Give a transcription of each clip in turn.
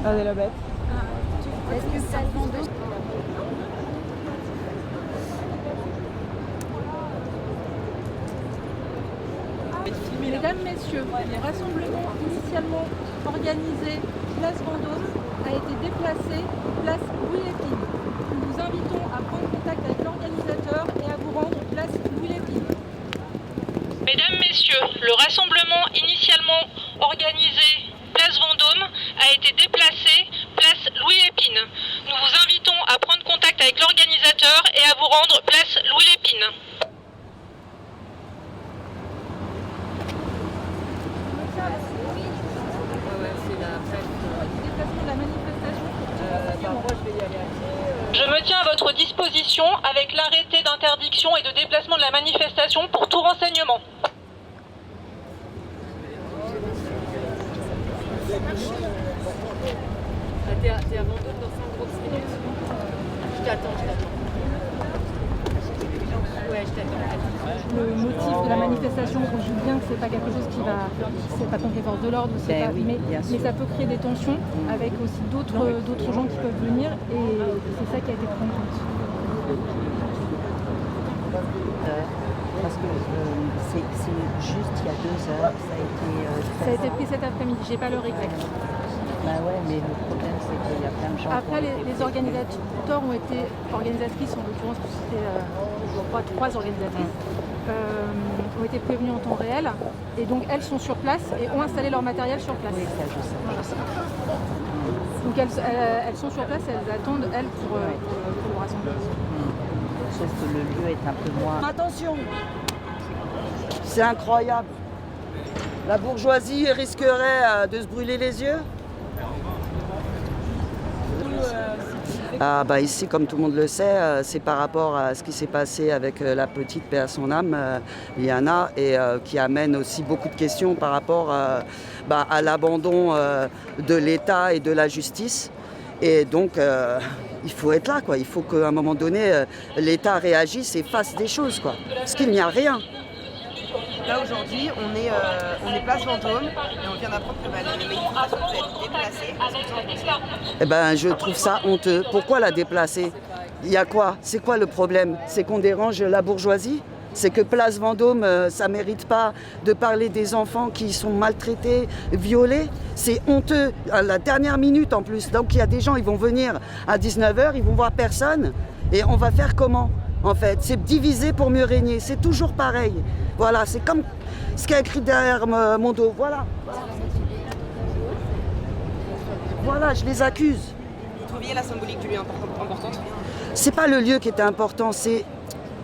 Allez la bête. Est-ce que ça vend deux? Mesdames, Messieurs, le rassemblement initialement organisé place Vendôme a été déplacé place Louis Lépine. Nous vous invitons à prendre contact avec l'organisateur et à vous rendre place Louis Lépine. Mesdames, Messieurs, le rassemblement initialement organisé place Vendôme a été déplacé place Louis Lépine. Nous vous invitons à prendre contact avec l'organisateur et à vous rendre place Louis Lépine. Je me tiens à votre disposition avec l'arrêté d'interdiction et de déplacement de la manifestation pour tout renseignement. T'es à Vendôme dans 5 grosses minutes. Je t'attends. Ouais, je t'attends. Le motif de la manifestation, on joue bien que c'est pas quelque chose qui va, c'est pas contre les forces de l'ordre, mais ça peut créer des tensions avec aussi d'autres gens qui peuvent venir et c'est ça qui a été pris en compte. Parce que c'est juste il y a 2 heures, Ça a été pris cet après-midi, j'ai pas l'heure exacte. Bah ouais, mais le problème c'est qu'il y a plein de gens. Après, les organisateurs ont été, organisatrices en l'occurrence, c'était je crois 3 organisatrices, ont été prévenues en temps réel et donc elles sont sur place et ont installé leur matériel sur place. Oui, ça je sais. Donc elles sont sur place et elles attendent elles pour le rassemblement. Sauf que le lieu est un peu moins. Attention, c'est incroyable. La bourgeoisie risquerait de se brûler les yeux. Ah bah ici, comme tout le monde le sait, c'est par rapport à ce qui s'est passé avec la petite paix à son âme, Liana, et qui amène aussi beaucoup de questions par rapport à l'abandon de l'État et de la justice. Et donc, il faut être là, quoi. Il faut qu'à un moment donné, l'État réagisse et fasse des choses, quoi. Parce qu'il n'y a rien. Là aujourd'hui, on est place Vendôme et on vient d'apprendre que la manifestation peut être déplacée. Eh ben, je trouve ça honteux. Pourquoi la déplacer? Il y a quoi? C'est quoi le problème? C'est qu'on dérange la bourgeoisie? C'est que place Vendôme, ça ne mérite pas de parler des enfants qui sont maltraités, violés? C'est honteux, à la dernière minute en plus. Donc il y a des gens, ils vont venir à 19h, ils vont voir personne. Et on va faire comment? En fait, c'est diviser pour mieux régner. C'est toujours pareil. Voilà, c'est comme ce qu'il y a écrit derrière mon dos. Voilà. Voilà, je les accuse. Vous trouviez la symbolique du lieu importante? C'est pas le lieu qui était important, c'est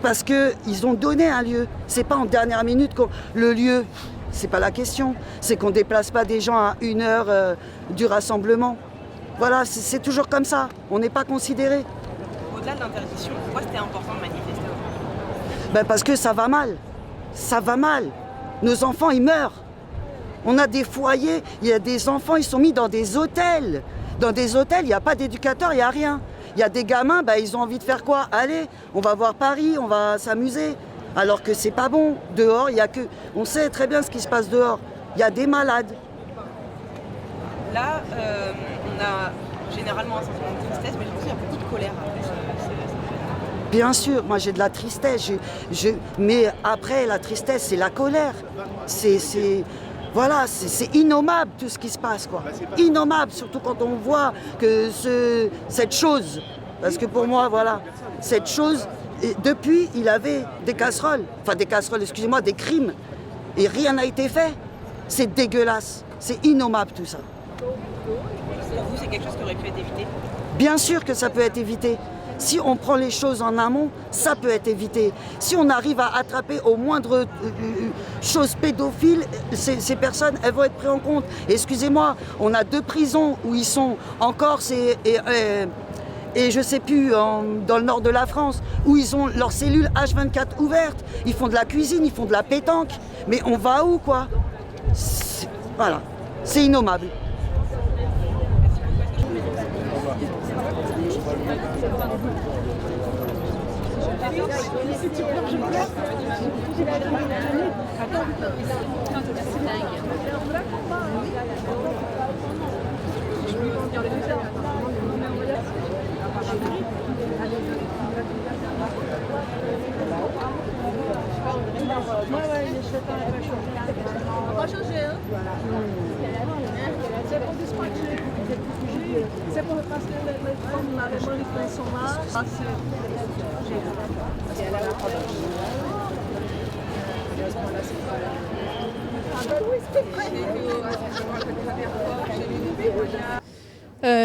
parce qu'ils ont donné un lieu. C'est pas en dernière minute que le lieu, c'est pas la question. C'est qu'on déplace pas des gens à 1 heure du rassemblement. Voilà, c'est toujours comme ça. On n'est pas considéré. Au-delà de l'interdiction, pourquoi c'était important de manifester aujourd'hui? Ben parce que ça va mal. Ça va mal. Nos enfants, ils meurent. On a des foyers, il y a des enfants, ils sont mis dans des hôtels. Dans des hôtels, il n'y a pas d'éducateurs, il n'y a rien. Il y a des gamins, ils ont envie de faire quoi? Allez, on va voir Paris, on va s'amuser. Alors que c'est pas bon. Dehors, il y a que... On sait très bien ce qui se passe dehors. Il y a des malades. Là, on a généralement un sentiment de tristesse, mais j'ai aussi un peu de colère après ce... Bien sûr, moi j'ai de la tristesse, mais après la tristesse, c'est la colère. Voilà, c'est innommable tout ce qui se passe, quoi. Innommable, surtout quand on voit que cette chose, parce que pour moi, voilà, cette chose, depuis, il avait des casseroles, excusez-moi, des crimes, et rien n'a été fait. C'est dégueulasse, c'est innommable tout ça. Pour vous, c'est quelque chose qui aurait pu être évité? Bien sûr que ça peut être évité. Si on prend les choses en amont, ça peut être évité. Si on arrive à attraper au moindre chose pédophile, ces personnes, elles vont être prises en compte. Excusez-moi, on a 2 prisons où ils sont en Corse et je sais plus, dans le nord de la France, où ils ont leurs cellules H24 ouvertes. Ils font de la cuisine, ils font de la pétanque. Mais on va où, quoi? Voilà, c'est innommable. Dingue. On va changer, hein? C'est pour dispatcher. C'est pour parce que les femmes n'avaient pas les freins sont là.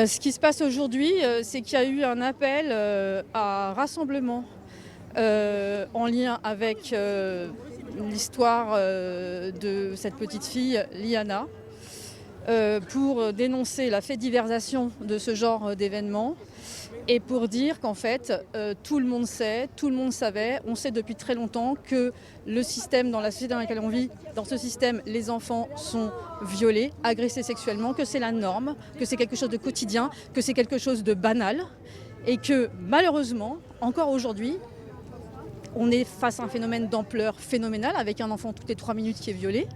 Ce qui se passe aujourd'hui, c'est qu'il y a eu un appel à rassemblement en lien avec l'histoire de cette petite fille, Liana, pour dénoncer la fédiversation de ce genre d'événements et pour dire qu'en fait, tout le monde sait, tout le monde savait, on sait depuis très longtemps que le système, dans la société dans laquelle on vit, dans ce système, les enfants sont violés, agressés sexuellement, que c'est la norme, que c'est quelque chose de quotidien, que c'est quelque chose de banal et que malheureusement, encore aujourd'hui, on est face à un phénomène d'ampleur phénoménale avec un enfant toutes les 3 minutes qui est violé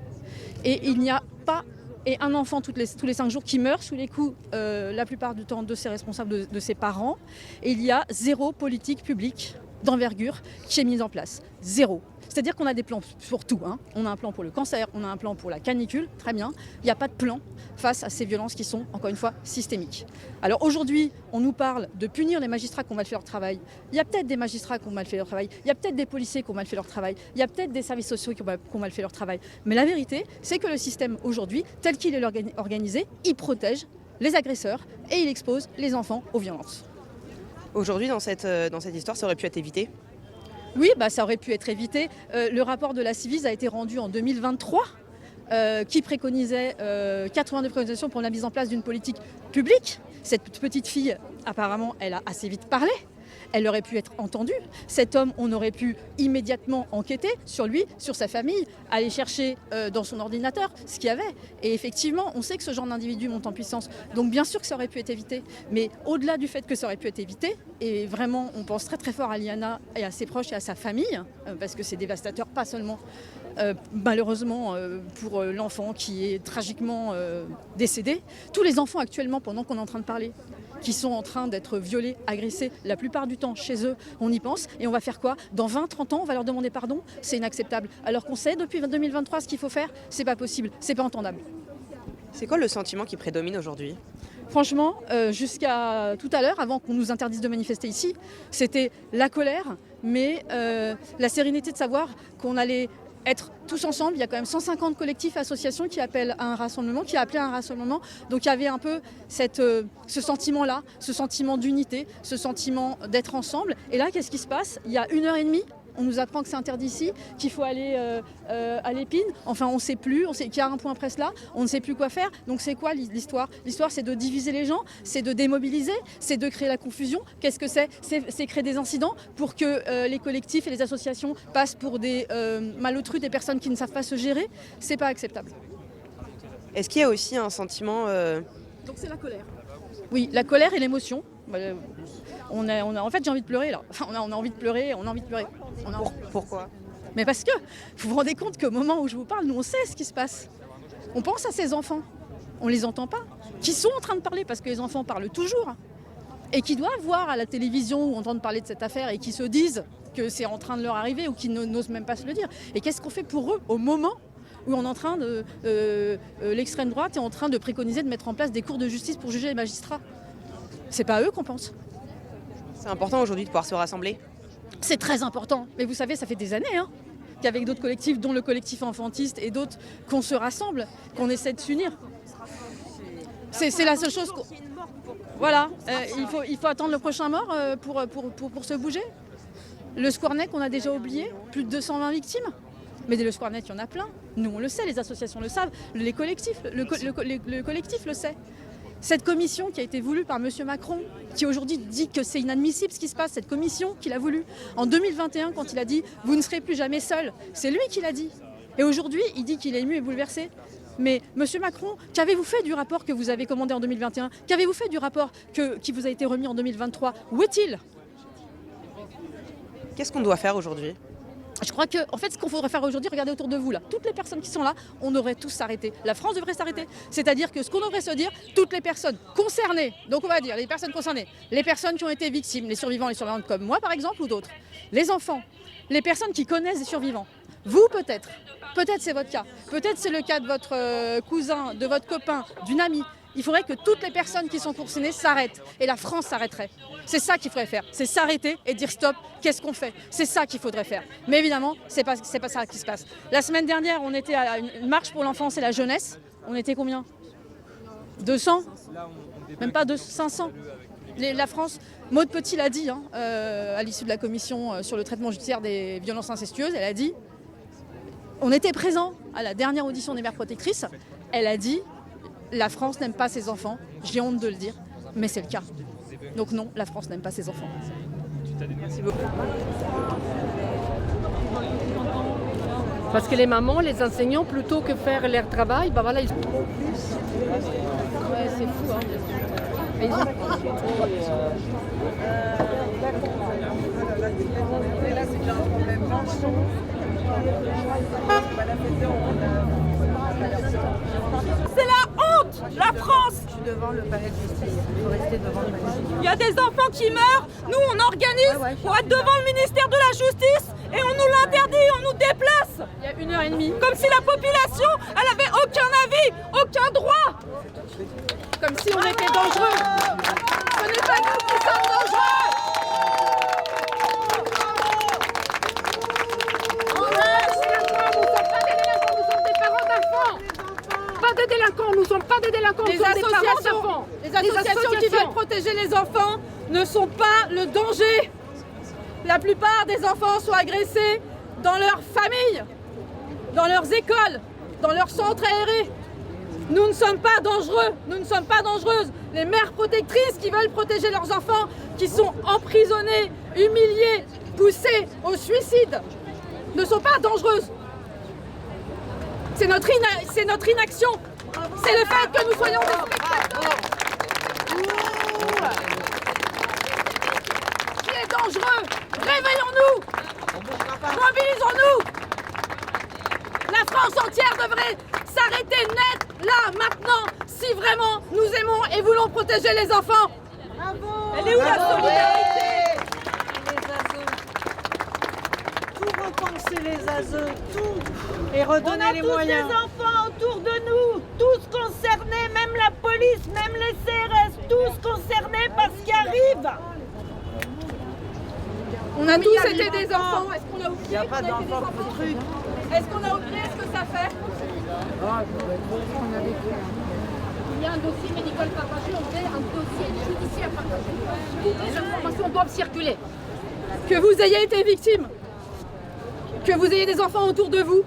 et il n'y a pas et un enfant tous les 5 jours qui meurt sous les coups la plupart du temps de ses responsables, de ses parents. Et il y a zéro politique publique d'envergure qui est mise en place. Zéro. C'est-à-dire qu'on a des plans pour tout. Hein. On a un plan pour le cancer, on a un plan pour la canicule, très bien. Il n'y a pas de plan face à ces violences qui sont, encore une fois, systémiques. Alors aujourd'hui, on nous parle de punir les magistrats qui ont mal fait leur travail. Il y a peut-être des magistrats qui ont mal fait leur travail. Il y a peut-être des policiers qui ont mal fait leur travail. Il y a peut-être des services sociaux qui ont mal fait leur travail. Mais la vérité, c'est que le système aujourd'hui, tel qu'il est organisé, il protège les agresseurs et il expose les enfants aux violences. Aujourd'hui, dans cette histoire, ça aurait pu être évité? Oui, ça aurait pu être évité. Le rapport de la Ciivise a été rendu en 2023, qui préconisait 82 préconisations pour la mise en place d'une politique publique. Cette petite fille, apparemment, elle a assez vite parlé. Elle aurait pu être entendue. Cet homme, on aurait pu immédiatement enquêter sur lui, sur sa famille, aller chercher dans son ordinateur ce qu'il y avait. Et effectivement, on sait que ce genre d'individu monte en puissance. Donc bien sûr que ça aurait pu être évité. Mais au-delà du fait que ça aurait pu être évité, et vraiment on pense très très fort à Liana et à ses proches et à sa famille, parce que c'est dévastateur, pas seulement malheureusement pour l'enfant qui est tragiquement décédé. Tous les enfants actuellement, pendant qu'on est en train de parler, qui sont en train d'être violés, agressés, la plupart du temps chez eux, on y pense. Et on va faire quoi? Dans 20, 30 ans, on va leur demander pardon? C'est inacceptable. Alors qu'on sait depuis 2023 ce qu'il faut faire, c'est pas possible, c'est pas entendable. C'est quoi le sentiment qui prédomine aujourd'hui? Franchement, jusqu'à tout à l'heure, avant qu'on nous interdise de manifester ici, c'était la colère, mais la sérénité de savoir qu'on allait être tous ensemble. Il y a quand même 150 collectifs, associations qui appellent à un rassemblement, qui a appelé à un rassemblement. Donc il y avait un peu ce sentiment-là, ce sentiment d'unité, ce sentiment d'être ensemble. Et là, qu'est-ce qui se passe? Il y a 1h30, on nous apprend que c'est interdit ici, qu'il faut aller à l'Épine. Enfin, on ne sait plus, on sait qu'il y a un point presse là, on ne sait plus quoi faire. Donc c'est quoi l'histoire? L'histoire, c'est de diviser les gens, c'est de démobiliser, c'est de créer la confusion. Qu'est-ce que c'est? C'est créer des incidents pour que les collectifs et les associations passent pour des malotrus, des personnes qui ne savent pas se gérer. C'est pas acceptable. Est-ce qu'il y a aussi un sentiment... Donc c'est la colère. Oui, la colère et l'émotion. En fait, j'ai envie de pleurer là. On a envie de pleurer, on a envie de pleurer. Pourquoi? Mais parce que vous vous rendez compte qu'au moment où je vous parle, nous on sait ce qui se passe. On pense à ces enfants, on les entend pas, qui sont en train de parler parce que les enfants parlent toujours et qui doivent voir à la télévision ou entendre parler de cette affaire et qui se disent que c'est en train de leur arriver ou qui n'osent même pas se le dire. Et qu'est-ce qu'on fait pour eux au moment où on est en train de l'extrême droite est en train de préconiser de mettre en place des cours de justice pour juger les magistrats? C'est pas à eux qu'on pense. C'est important aujourd'hui de pouvoir se rassembler? C'est très important. Mais vous savez, ça fait des années qu'avec d'autres collectifs, dont le collectif enfantiste et d'autres, qu'on se rassemble, qu'on essaie de s'unir. C'est la seule chose. Voilà, il faut attendre le prochain mort pour se bouger. Le Squarneck, on a déjà oublié, plus de 220 victimes. Mais le Squarneck, il y en a plein. Nous, on le sait, les associations le savent, les collectifs, le collectif le sait. Cette commission qui a été voulue par M. Macron, qui aujourd'hui dit que c'est inadmissible ce qui se passe, cette commission qu'il a voulu. En 2021, quand il a dit « vous ne serez plus jamais seul », c'est lui qui l'a dit. Et aujourd'hui, il dit qu'il est ému et bouleversé. Mais M. Macron, qu'avez-vous fait du rapport que vous avez commandé en 2021? Qu'avez-vous fait du rapport qui vous a été remis en 2023? Où est-il? Qu'est-ce qu'on doit faire aujourd'hui? Je crois que, en fait, ce qu'on faudrait faire aujourd'hui, regardez autour de vous là, toutes les personnes qui sont là, on devrait tous s'arrêter. La France devrait s'arrêter. C'est-à-dire que ce qu'on devrait se dire, toutes les personnes concernées, donc on va dire les personnes concernées, les personnes qui ont été victimes, les survivants, les survivantes comme moi par exemple ou d'autres, les enfants, les personnes qui connaissent des survivants, Vous peut-être. Peut-être c'est votre cas. Peut-être c'est le cas de votre cousin, de votre copain, d'une amie. Il faudrait que toutes les personnes qui sont concernées s'arrêtent. Et la France s'arrêterait. C'est ça qu'il faudrait faire. C'est s'arrêter et dire stop, qu'est-ce qu'on fait? C'est ça qu'il faudrait faire. Mais évidemment, c'est pas ça qui se passe. La semaine dernière, on était à une marche pour l'enfance et la jeunesse. On était combien? 200? Même pas 500. La France, Maud Petit l'a dit à l'issue de la commission sur le traitement judiciaire des violences incestueuses, elle a dit, on était présents à la dernière audition des mères protectrices, elle a dit, la France n'aime pas ses enfants, j'ai honte de le dire, mais c'est le cas. Donc non, la France n'aime pas ses enfants. Merci beaucoup. Parce que les mamans, les enseignants, plutôt que faire leur travail, bah voilà, ils... Ouais, c'est fou, hein. Mais ils ont... C'est la honte, la France. Je suis devant le palais de justice. Il faut rester devant le palais de justice. Il y a des enfants qui meurent. Nous, on organise pour être devant le ministère de la Justice et on nous l'interdit, on nous déplace. Il y a 1h30. Comme si la population, elle avait aucun avis, aucun droit. Comme si on était dangereux. Ce n'est pas nous qui sommes dangereux. Nous sommes pas des délinquants, nous sommes des parents d'enfants. Les associations qui veulent protéger les enfants ne sont pas le danger. La plupart des enfants sont agressés dans leur famille, dans leurs écoles, dans leurs centres aérés. Nous ne sommes pas dangereux, nous ne sommes pas dangereuses. Les mères protectrices qui veulent protéger leurs enfants, qui sont emprisonnés, humiliés, poussés au suicide, ne sont pas dangereuses. C'est notre inaction. C'est le fait que nous soyons des spectateurs qui est dangereux. Réveillons-nous. Mobilisons-nous. La France entière devrait s'arrêter net, là, maintenant, si vraiment nous aimons et voulons protéger les enfants. Elle est où la solidarité? Tout repenser les ASE, tout, et redonner les moyens. On a tous des enfants autour de nous, tous concernés, même la police, même les CRS, tous concernés par ce qui arrive. On a tous été des enfants. Est-ce qu'on a oublié? Il n'y a pas d'enfants pour le truc. Est-ce qu'on a oublié ce que ça fait? Il y a un dossier médical partagé, on fait un dossier judiciaire partagé. Toutes les informations doivent circuler. Que vous ayez été victime, que vous ayez des enfants autour de vous,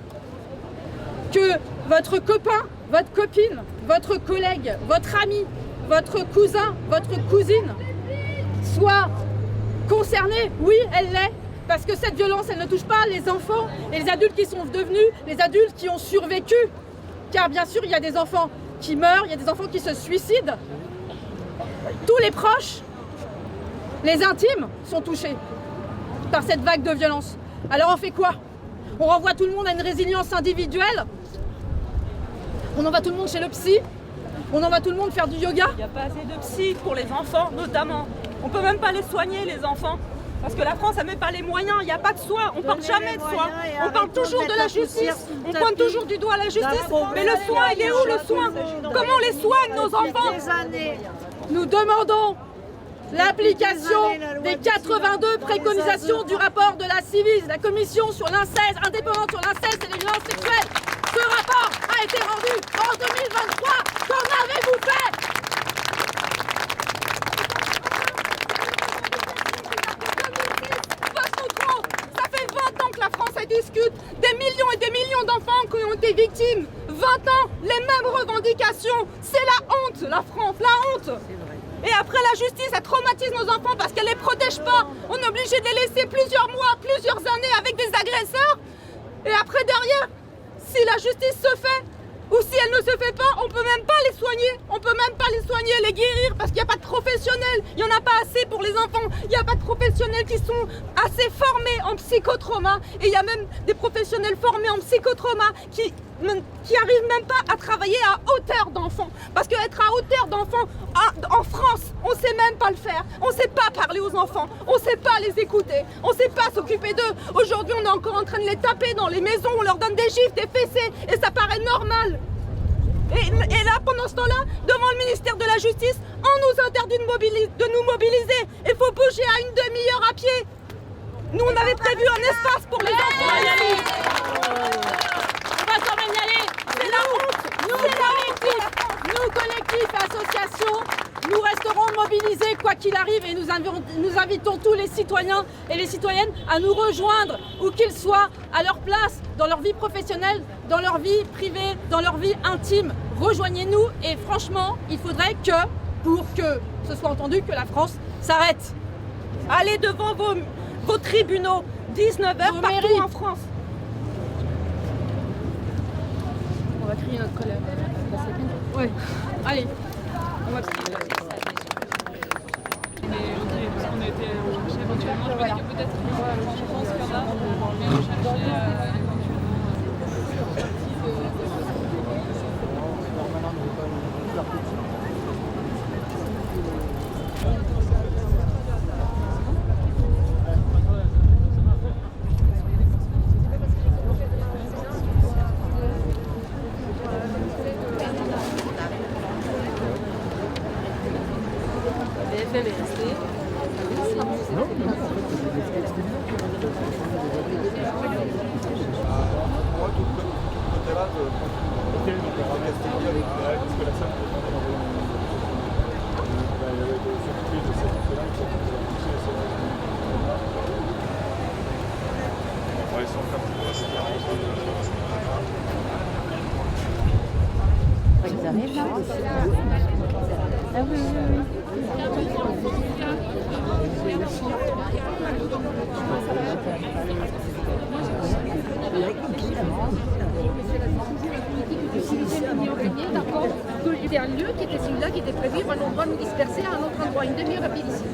que votre copain, votre copine, votre collègue, votre ami, votre cousin, votre cousine soit concerné, oui, elle l'est, parce que cette violence, elle ne touche pas les enfants et les adultes qui sont devenus, les adultes qui ont survécu. Car bien sûr, il y a des enfants qui meurent, il y a des enfants qui se suicident. Tous les proches, les intimes sont touchés par cette vague de violence. Alors on fait quoi? On renvoie tout le monde à une résilience individuelle? On envoie tout le monde chez le psy? On envoie tout le monde faire du yoga? Il n'y a pas assez de psy pour les enfants, notamment. On peut même pas les soigner, les enfants. Parce que la France n'a même pas les moyens, il n'y a pas de soins, on parle jamais de soins. On parle toujours de la justice, on pointe toujours du doigt la justice. Mais le soin, il est où le soin? Comment on les soigne, nos enfants? Nous demandons l'application des 82 préconisations du rapport de la CIVIS, la commission sur l'inceste, indépendante sur l'inceste et les violences sexuelles. Ce rapport a été rendu en 2023. Qu'en avez-vous fait? Ça fait 20 ans que la France discute, des millions et des millions d'enfants qui ont été victimes. 20 ans, les mêmes revendications. C'est la honte, la France, la honte. Et après, la justice, elle traumatise nos enfants parce qu'elle ne les protège pas. On est obligé de les laisser plusieurs mois, plusieurs années avec des agresseurs. Et après, derrière, si la justice se fait ou si elle ne se fait pas, on ne peut même pas les soigner. On ne peut même pas les soigner, les guérir parce qu'il n'y a pas de professionnels. Il n'y en a pas assez pour les enfants. Il n'y a pas de professionnels qui sont assez formés en psychotrauma. Et il y a même des professionnels formés en psychotrauma qui même pas à travailler à hauteur d'enfant. Parce qu'être à hauteur d'enfant en France, on sait même pas le faire. On sait pas parler aux enfants, on sait pas les écouter, on sait pas s'occuper d'eux. Aujourd'hui, on est encore en train de les taper dans les maisons, on leur donne des gifles, des fessées, et ça paraît normal. Et là, pendant ce temps-là, devant le ministère de la Justice, on nous interdit de nous mobiliser. Il faut bouger à une demi-heure à pied. Nous, on avait prévu un espace pour les enfants. On va quand même y aller. C'est la honte. Nous, collectifs, associations, nous resterons mobilisés quoi qu'il arrive et nous invitons tous les citoyens et les citoyennes à nous rejoindre où qu'ils soient, à leur place, dans leur vie professionnelle, dans leur vie privée, dans leur vie intime. Rejoignez-nous et franchement, il faudrait que, pour que ce soit entendu, que la France s'arrête. Allez devant vos tribunaux, 19h partout en France. On va crier notre colère. Oui, allez. On va crier. Parce qu'on a été recherché éventuellement, je me dis que peut-être je pense qu'il y en a, mais recherché Ils arrivent là. Ah oui, D'accord, qu'il y ait un lieu qui était celui-là, qui était prévu, un endroit nous disperser à un autre endroit, une demi-heure à pied d'ici.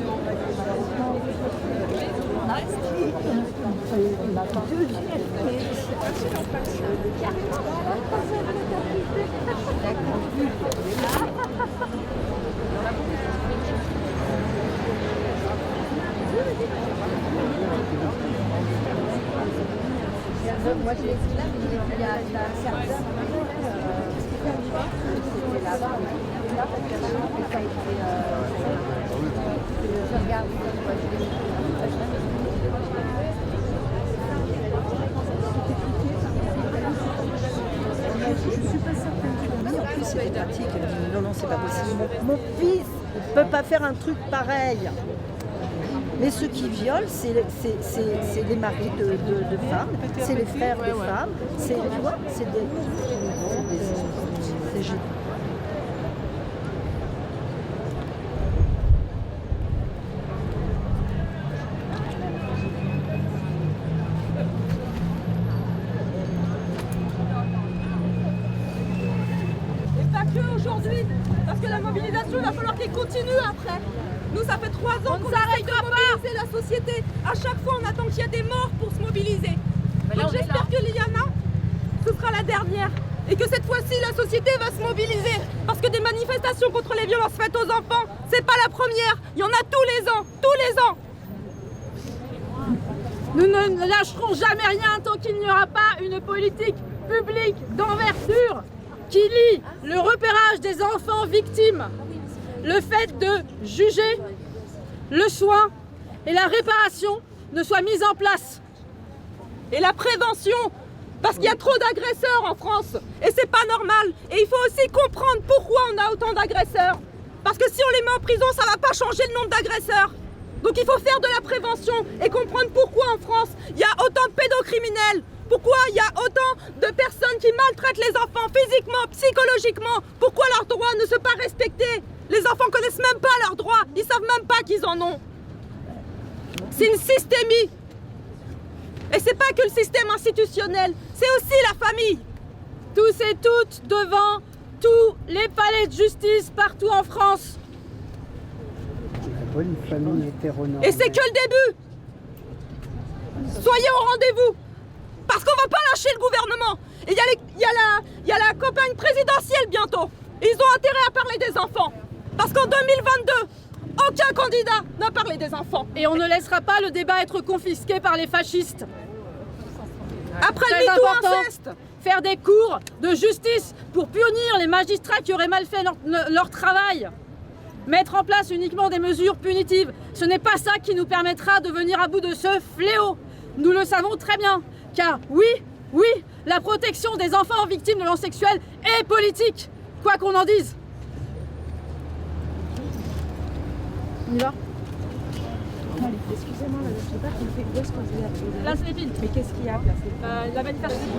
moi je l'ai dit là, mais il y a un certain là-bas, parce que vraiment, ça a été. Je regarde. Je suis pas certaine. En plus, il y a une article qui dit non, c'est pas possible. Mon fils ne peut pas faire un truc pareil. Mais ceux qui violent, c'est les maris de femmes, c'est les frères de femmes, c'est des aujourd'hui, parce que la mobilisation, il va falloir qu'elle continue après. Nous, ça fait 3 ans qu'on essaye de mobiliser la société. À chaque fois, on attend qu'il y ait des morts pour se mobiliser. Donc j'espère que Liliana, ce sera la dernière. Et que cette fois-ci, la société va se mobiliser. Parce que des manifestations contre les violences faites aux enfants, c'est pas la première. Il y en a tous les ans, tous les ans. Nous ne lâcherons jamais rien tant qu'il n'y aura pas une politique publique d'envergure qui lie le repérage des enfants victimes, le fait de juger, le soin et la réparation ne soient mis en place. Et la prévention, parce qu'il y a trop d'agresseurs en France et c'est pas normal. Et il faut aussi comprendre pourquoi on a autant d'agresseurs. Parce que si on les met en prison, ça va pas changer le nombre d'agresseurs. Donc il faut faire de la prévention et comprendre pourquoi en France il y a autant de pédocriminels. Pourquoi il y a autant de personnes qui maltraitent les enfants physiquement, psychologiquement. Pourquoi leurs droits ne sont pas respectés. Les enfants connaissent même pas leurs droits. Ils savent même pas qu'ils en ont. C'est une systémie. Et c'est pas que le système institutionnel, c'est aussi la famille. Tous et toutes devant tous les palais de justice partout en France. Une famille hétéronormée. Et c'est que le début. Soyez au rendez-vous. Parce qu'on va pas lâcher le gouvernement. Et il y a la campagne présidentielle bientôt. Ils ont intérêt à parler des enfants. Parce qu'en 2022, aucun candidat n'a parlé des enfants. Et on ne laissera pas le débat être confisqué par les fascistes. Après Très le MeToo important. inceste. Faire des cours de justice pour punir les magistrats qui auraient mal fait leur travail. Mettre en place uniquement des mesures punitives. Ce n'est pas ça qui nous permettra de venir à bout de ce fléau. Nous le savons très bien. Car oui, la protection des enfants victimes de violences sexuelles est politique. Quoi qu'on en dise. On y va ? Excusez-moi, je ne sais pas où est-ce qu'on vous a Place les filles. Mais qu'est-ce qu'il y a place La manifestation.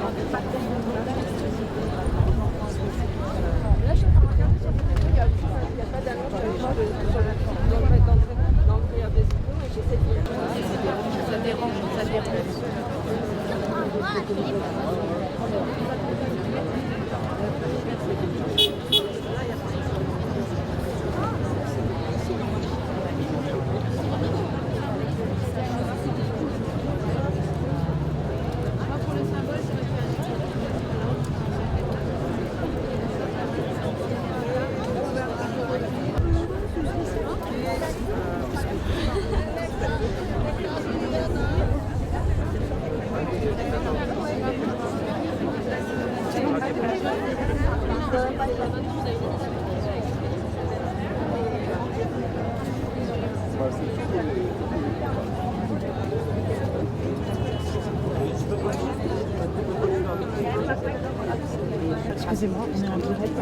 Excusez-moi, on est en direct.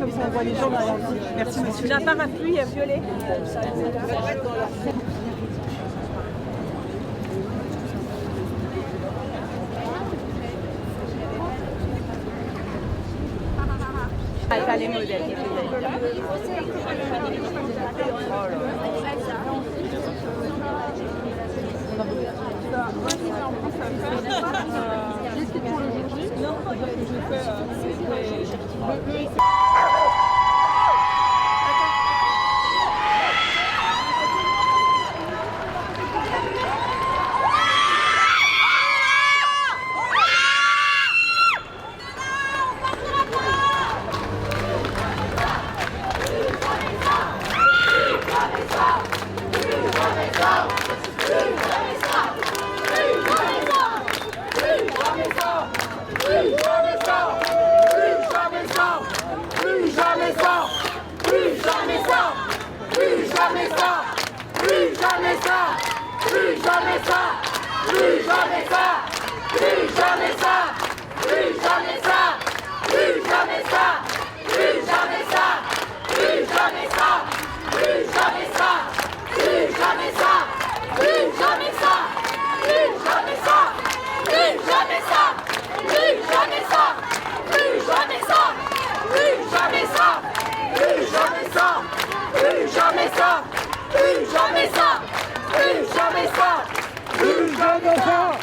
Comme ça, on voit les gens derrière. Merci, monsieur. La parapluie violet. Pas les modèles. Plus jamais ça.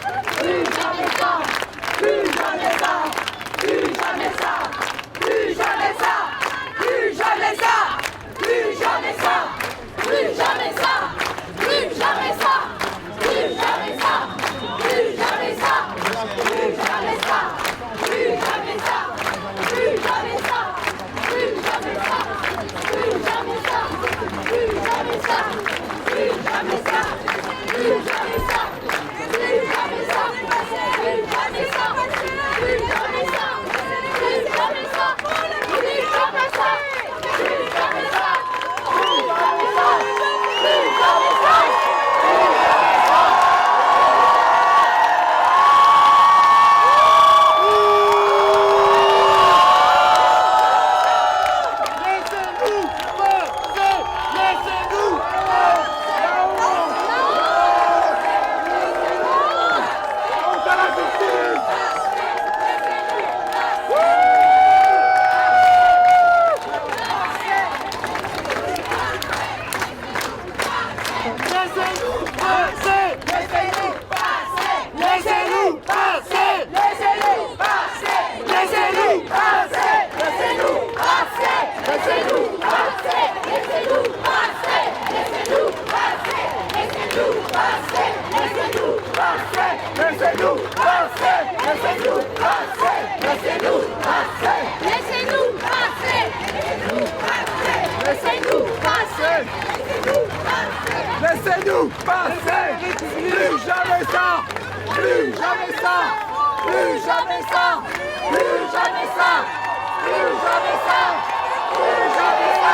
Laissez-nous passer. Laissez-nous passer. Laissez-nous passer. Laissez-nous passer. Plus jamais ça. Plus jamais ça. Plus jamais ça. Plus jamais ça. Plus jamais ça. Plus jamais ça.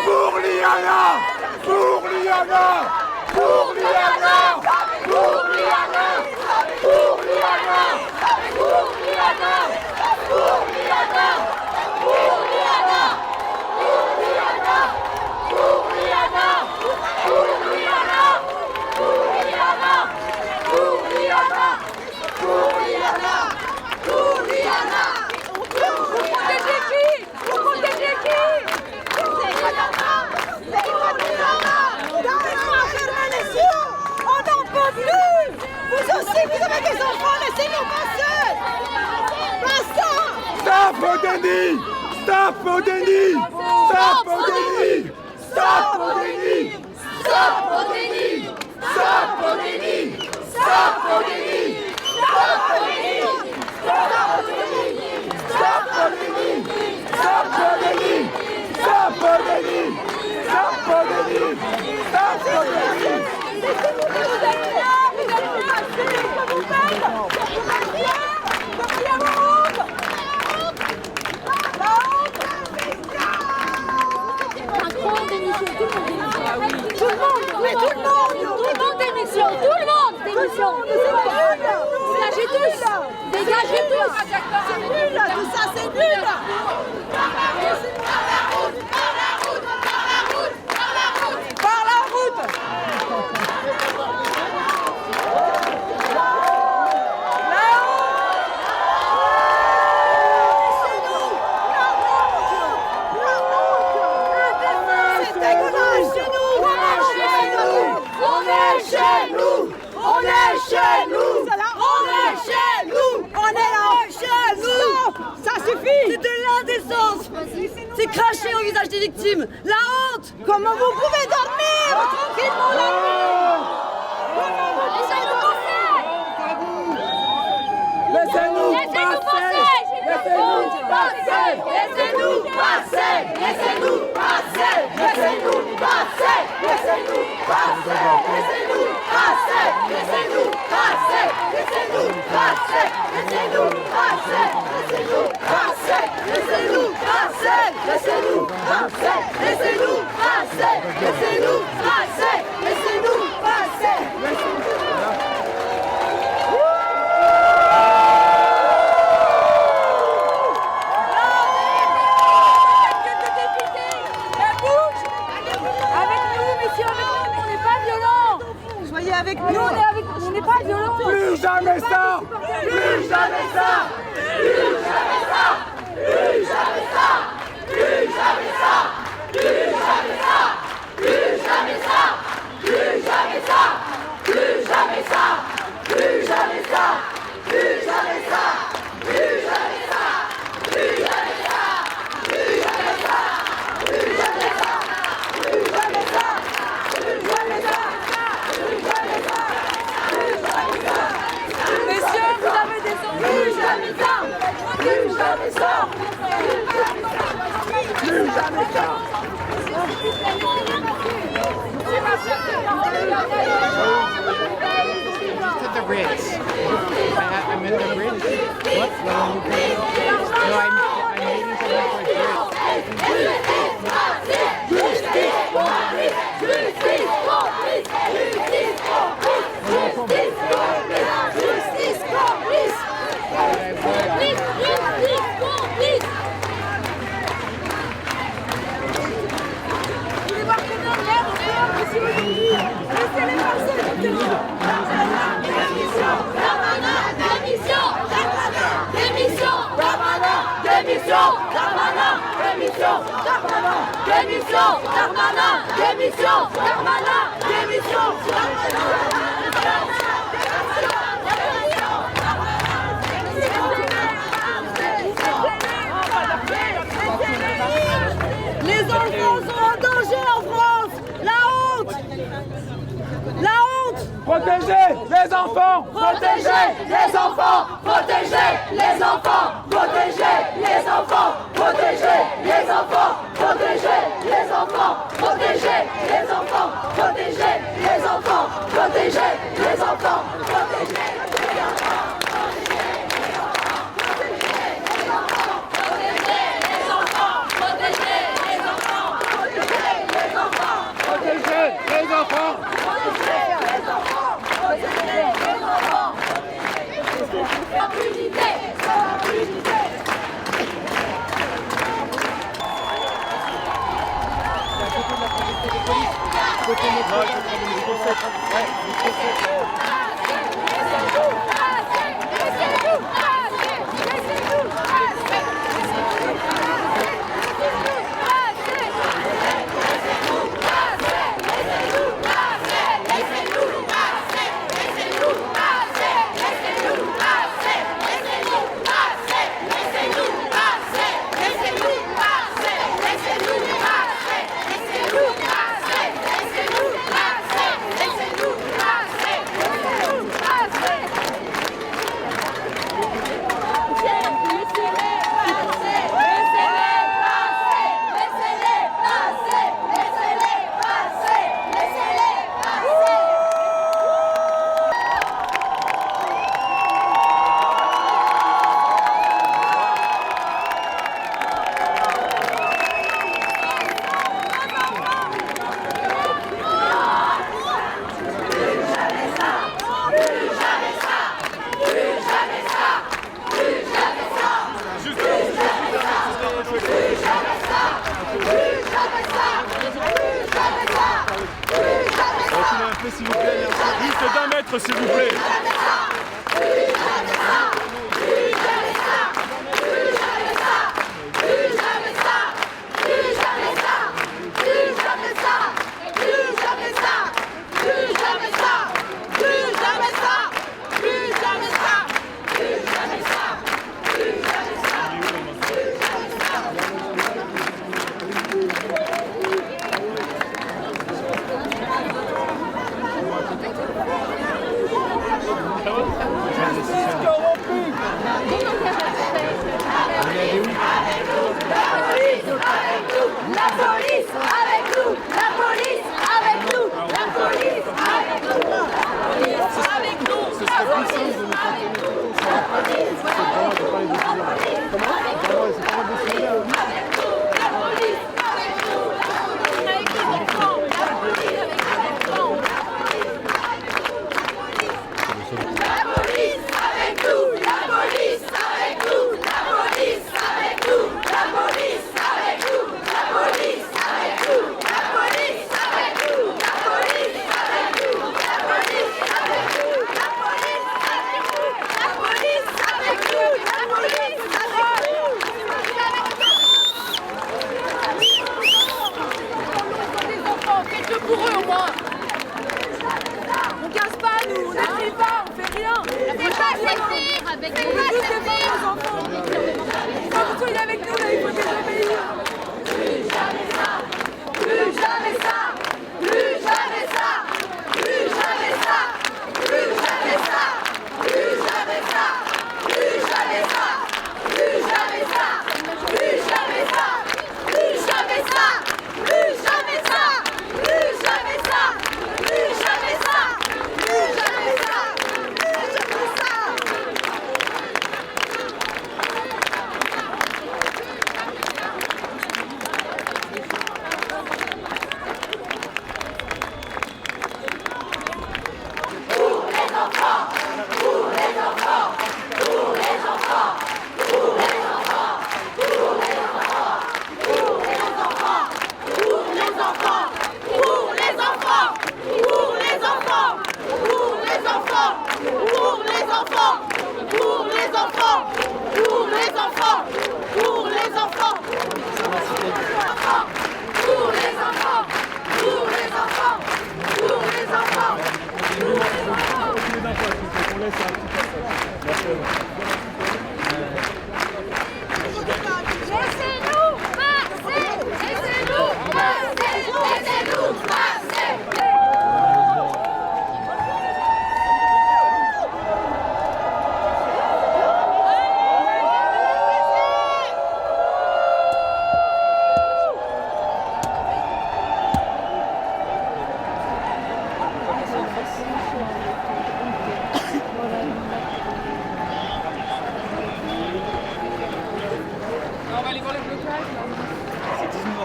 Pour Liana! Pour Liana! Pour Liana! Pour Liana! Pour Liana! Pour Liana! Pour Liana! Pour Liana! Pour Liana! Pour Liana! Pour Liana! Pour Liana! Pour Liana! Pour Liana! Pour Liana! Vous protégez qui? Vous protégez qui? On n'en peut plus. Vous aussi, vous avez des enfants, laissez-nous passer. Basta. Stop au déni! Stop au déni! Stop au déni! Stop au déni! Stop au déni! Stop au déni! Stop au déni! Stop au déni! Stop au déni! Stop au déni! Stop au déni! Stop au déni! Stop au déni! Stop au déni! Démission, tout le monde démission. Dégagez tous. Dégagez tous. C'est nul, tout ça, c'est nul. Par la route. C'est dégueulasse chez nous. On est chez nous. On est chez nous. On est chez nous. On est là chez nous. Ça suffit. C'est de l'indécence. C'est cracher au visage des victimes. La honte. Comment vous pouvez dormir tranquillement la nuit? Laissez-nous passer. Laissez-nous passer! Laissez-nous passer. Laissez-nous passer. Laissez-nous passer. Laissez-nous passer. Laissez-nous passer. Laissez-nous passer. Laissez-nous passer. Laissez-nous passer. Laissez-nous passer. Laissez-nous passer. Laissez-nous passer. Laissez-nous passer. Laissez-nous passer. Laissez-nous passer. Laissez-nous passer. Soyez avec nous. Nous, on n'est pas violents. Plus jamais ça! Plus jamais ça! Plus jamais ça. Plus jamais ça. Plus jamais ça. Plus jamais ça. Plus jamais ça. Plus jamais ça. Plus jamais ça. Plus jamais ça. Plus jamais ça. Plus jamais ça. Plus jamais ça. Plus jamais ça. Plus jamais ça. Plus jamais ça. Plus jamais ça. Messieurs, vous avez des enfants. Plus jamais ça. Plus jamais ça. Plus jamais ça! At the Ritz. I'm at the Ritz. What? No, I'm meeting someone for Protégez les enfants! Protégez les enfants! Protégez les enfants! Protégez les enfants! Protégez les enfants! Protégez les enfants! Protégez les enfants! Protégez les enfants! Protégez les enfants! Protégez les enfants! S'il vous plaît, merci. Juste d'un mètre, s'il vous plaît. Ça va ?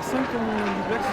faire 5 ton duplex.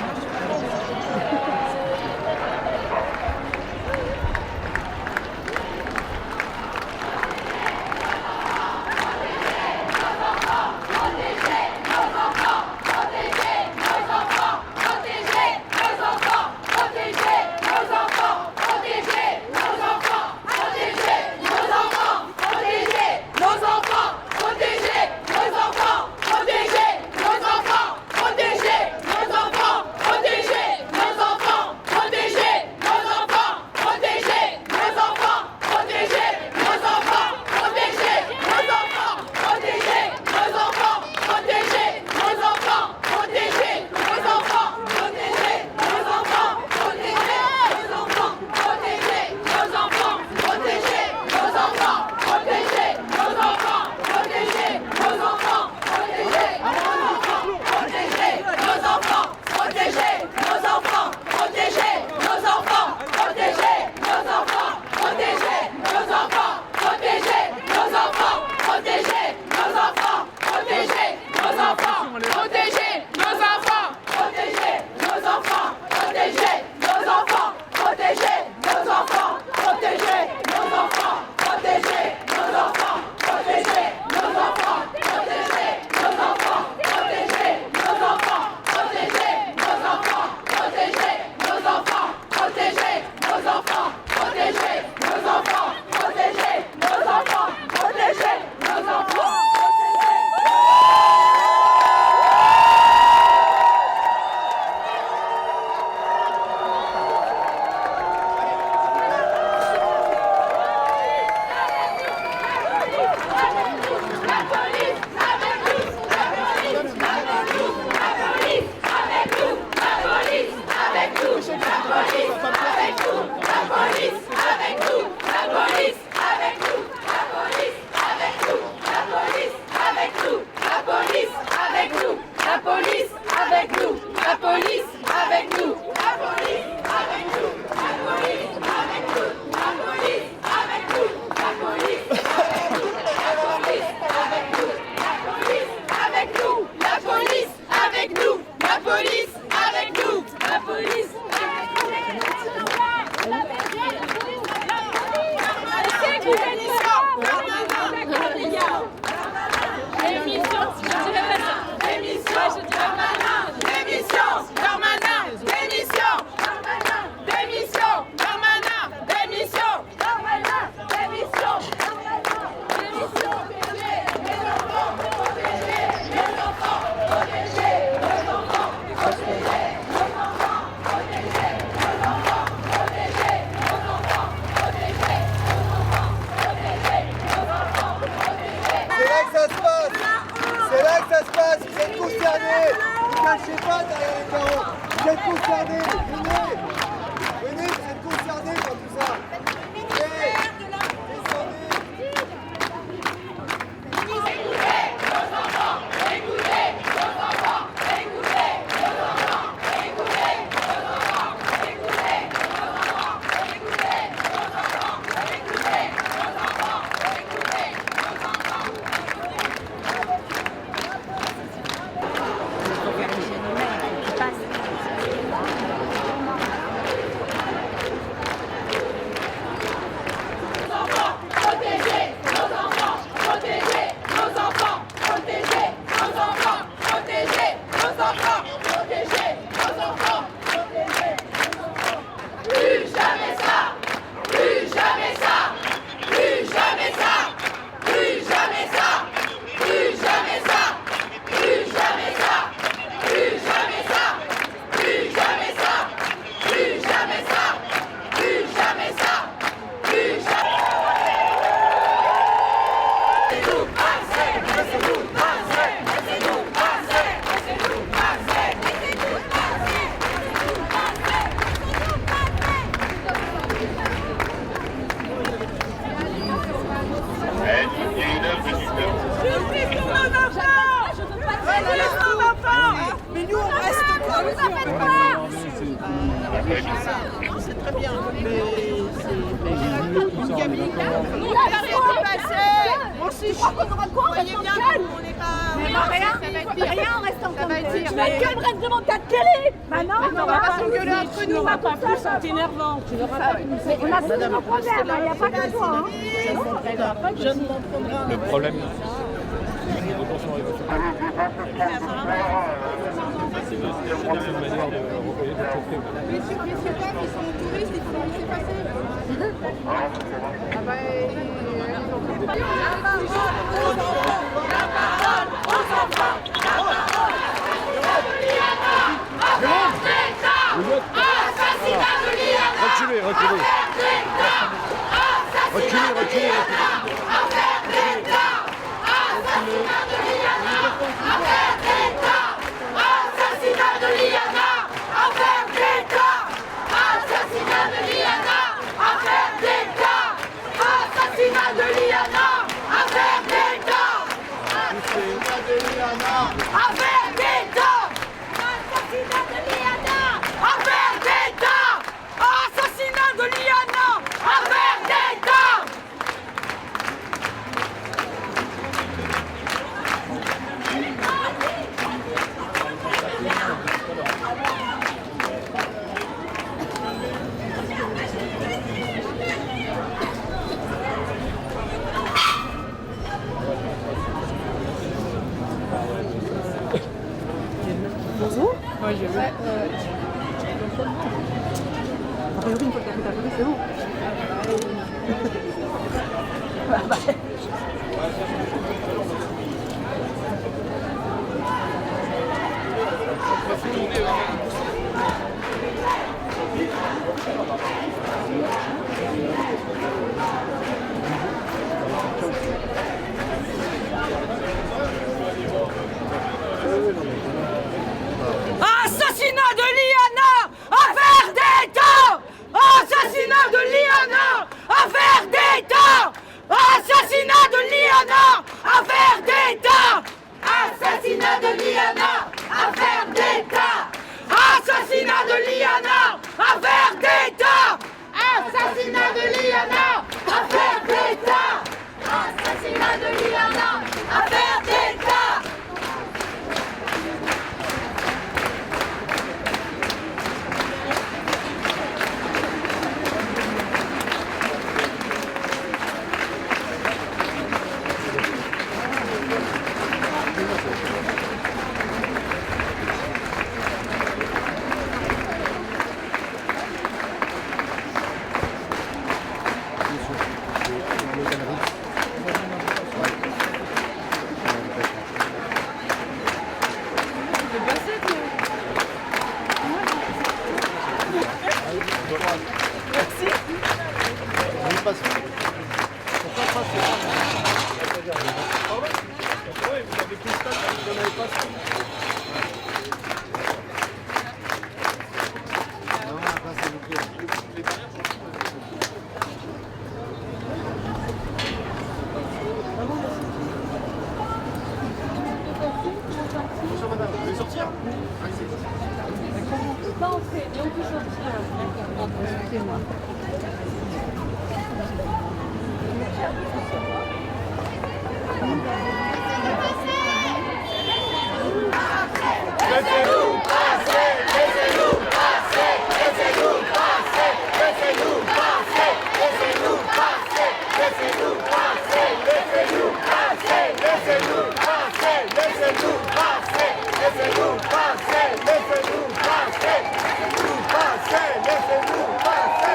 C'est très bien, mais c'est une gamine. Nous, on a rien passé. On s'y croit qu'on aura quoi? On n'est pas. Rien, on reste en télé. Tu vas calmer devant ta télé. Bah non, on va pas s'engueuler entre nous. On va pas plus en t'énervant. On a tous nos problèmes, il n'y a pas que toi. Le problème. Messieurs, dames, ils sont touristes, il faut les laisser passer. Ah bah, Reculez, reculez. Reculez, reculez. Assassinat de Liana, affaire d'État. Assassinat de Liana, affaire d'État. Assassinat de Liana, affaire d'État. Assassinat de Liana, affaire d'État. Assassinat de Liana, affaire d'État. Assassinat de Liana, affaire d'État. Bonjour. moi je vais. A priori, une fois que t'as fait ta photo, c'est bon. Assassinat de Liana, affaire d'État. Assassinat de Liana, affaire d'État. Assassinat de Liana, affaire d'État. Assassinat de Liana, affaire d'État. Assassinat de Liana, affaire d'État. Assassinat de Liana, affaire d'État. Assassinat de Liana, affaire d'État. Laissez-nous passer, laissez-nous passer, laissez-nous passer, laissez-nous passer, laissez-nous passer, laissez-nous passer, laissez-nous passer, laissez-nous passer, laissez-nous passer, laissez-nous passer, laissez-nous passer, laissez-nous passer, laissez-nous passer.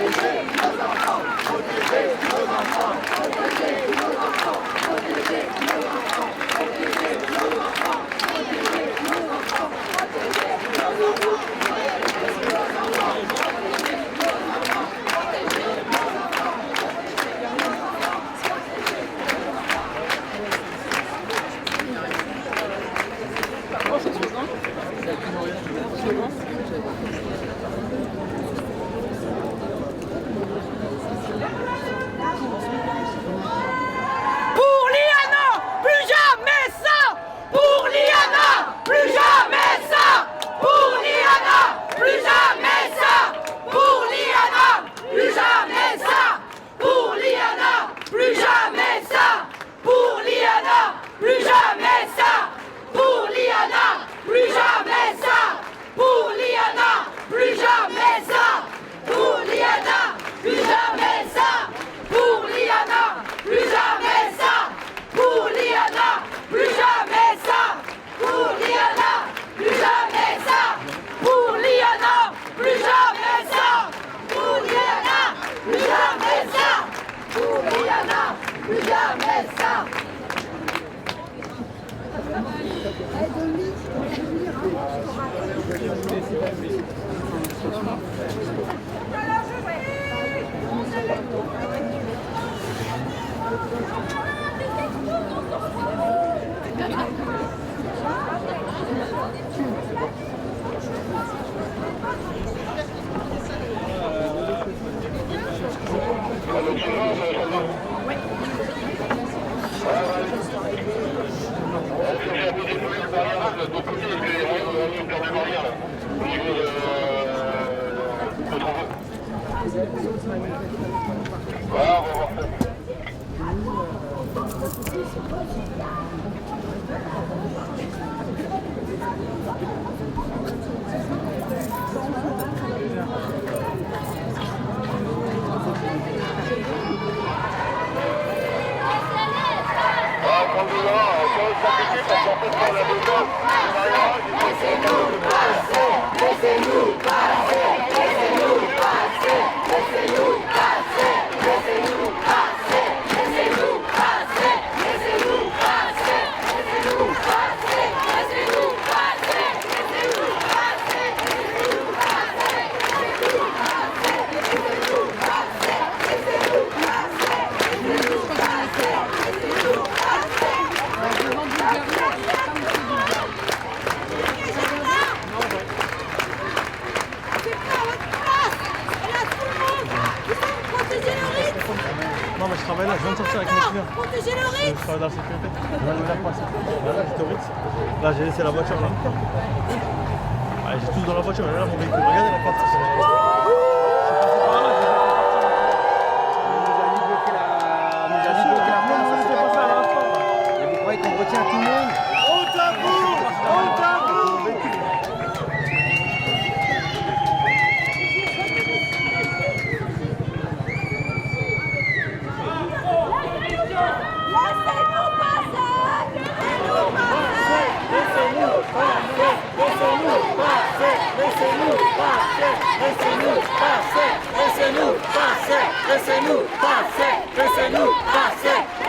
Protéger nos enfants. Pour Liana, plus jamais ça! Pour Liana, plus jamais ça! Pour Liana, plus jamais ça! Pour Liana, plus jamais ça! Pour Liana, plus jamais ça! Pour Liana, plus jamais ça! Pour Liana, plus jamais ça! Pour Liana, plus jamais ça! Pour Liana, plus jamais ça! Pour Liana, plus jamais ça! Pour Liana, plus jamais ça! Pour Liana, plus jamais ça! Pour Liana, plus jamais ça! Pour Liana, plus jamais ça! Pour Liana, plus jamais ça! Non mais je travaille là, je viens de sortir avec mes clients. Protégez le Ritz. Je travaille dans la sécurité. Là, j'étais au Ritz. Là, j'ai laissé la voiture là. Ouais, j'ai tous dans la voiture, là mon véhicule. Regardez la porte. Je suis passé par là, on nous a bloqué la place, ça c'est pas ça là. Et vous croyez qu'on retient tout le monde? On t'avoue! On t'avoue! Laissez-nous passer, laissez-nous passer, laissez-nous passer,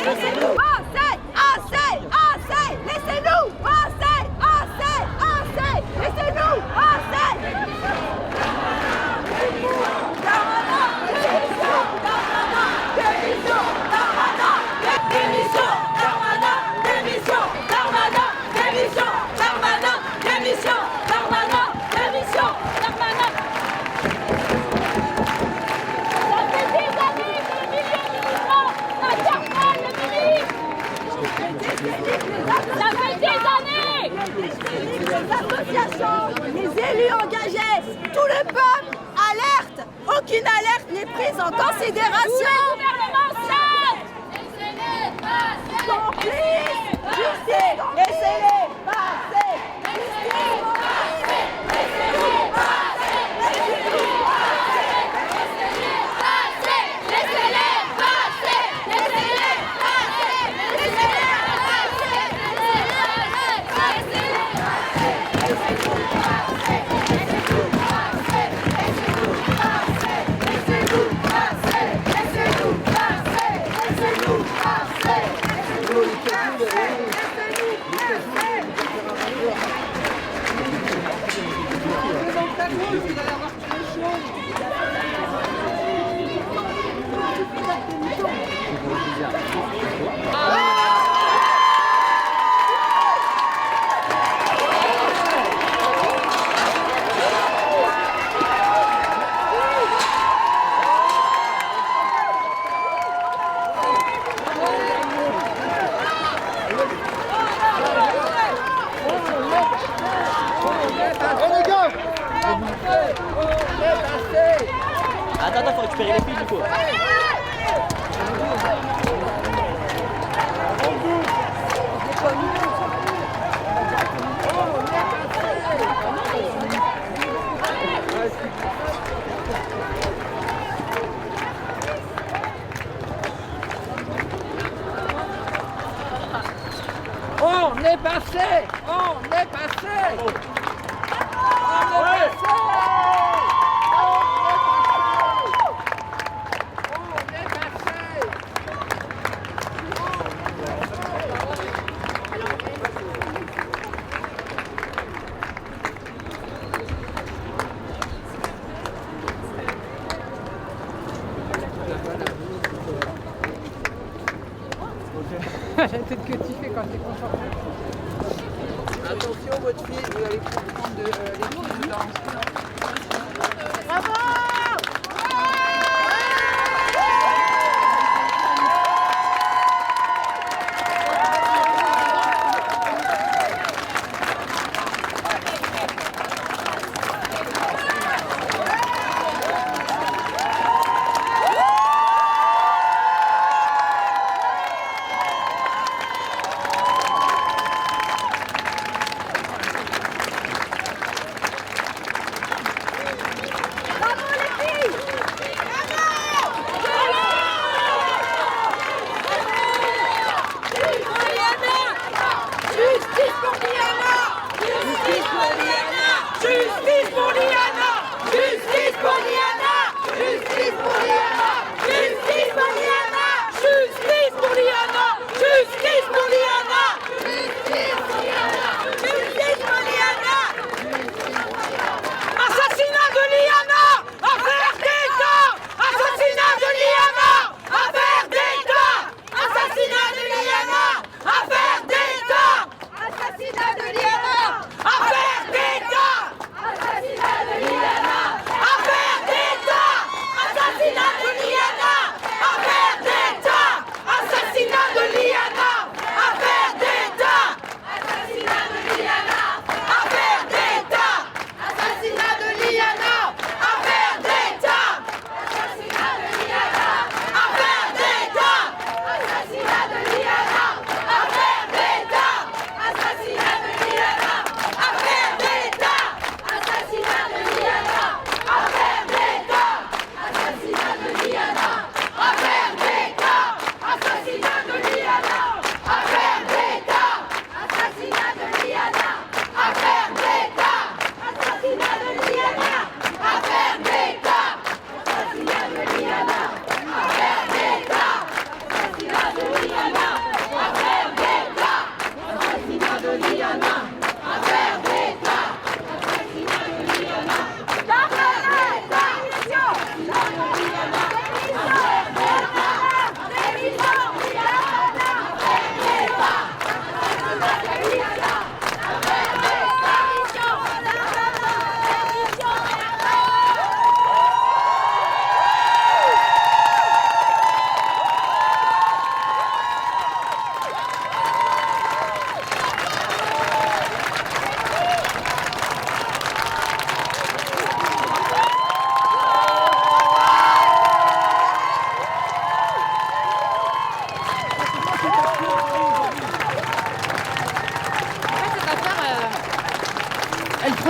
laissez-nous passer, assez, assez, laissez-nous passer, assez, assez, laissez-nous passer. Démission, Darmanin, démission, Darmanin, démission, Darmanin, démission, Darmanin, démission, Darmanin. Ça fait des années. Les associations, les élus engagés, tout le peuple alerte. Aucune alerte n'est prise en considération. Le gouvernement cède. Laissez-les passer. Complice, justice, laissez-les passer. Laissez-les passer. Laissez-les passer. Laissez-les passer. Laissez-les passer. Laissez-les passer. Laissez-les passer. Laissez-les les gars! Attends, faut récupérer les filles du coup. On est passé! On est passé! On est passé! La tête que tu fais quand t'es concentré. Attention, votre fille, vous allez prendre les filles dedans. Bravo!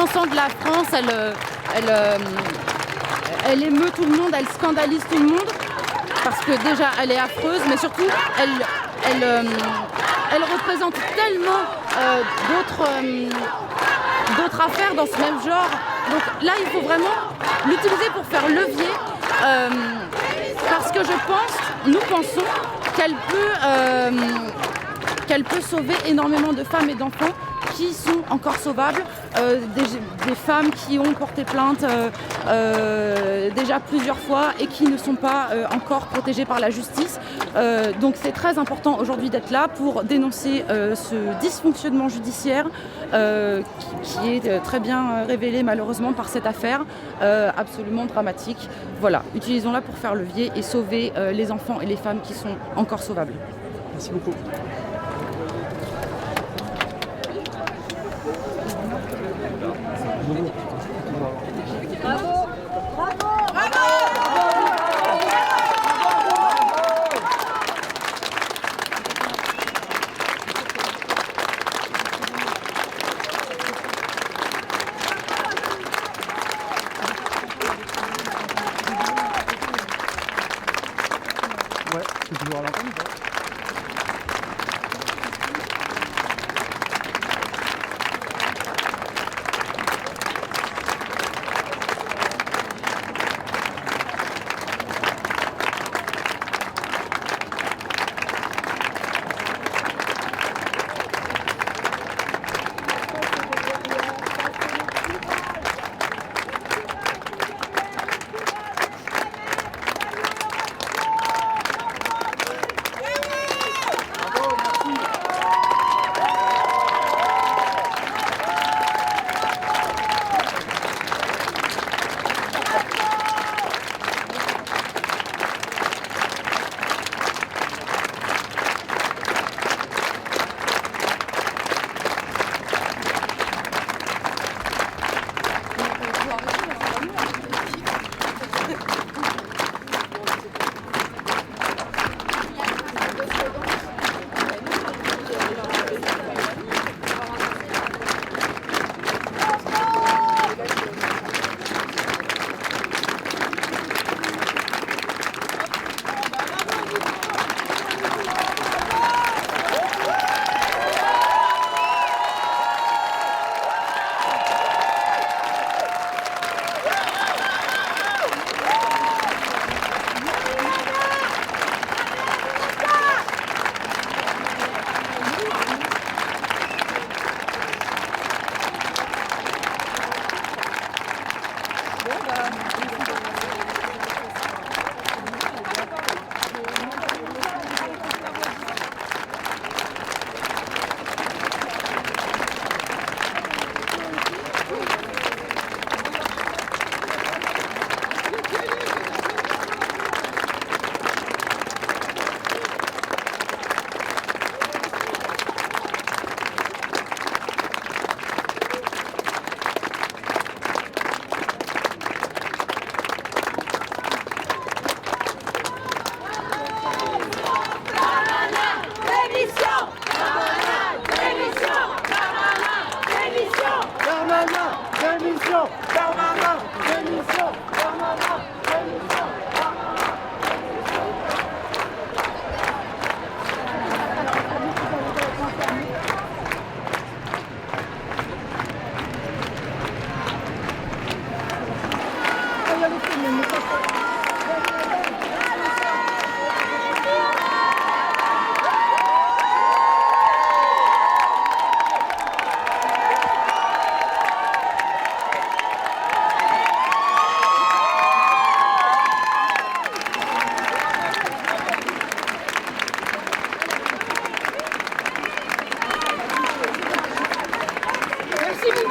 transcende la France, elle émeut tout le monde, elle scandalise tout le monde, parce que déjà elle est affreuse, mais surtout elle représente tellement d'autres affaires dans ce même genre. Donc là, il faut vraiment l'utiliser pour faire levier, parce que nous pensons qu'elle peut sauver énormément de femmes et d'enfants qui sont encore sauvables, des femmes qui ont porté plainte déjà plusieurs fois et qui ne sont pas encore protégées par la justice. Donc c'est très important aujourd'hui d'être là pour dénoncer ce dysfonctionnement judiciaire qui est très bien révélé malheureusement par cette affaire absolument dramatique. Voilà, utilisons-la pour faire levier et sauver les enfants et les femmes qui sont encore sauvables. Merci beaucoup. suis toujours à l'antenne. Merci.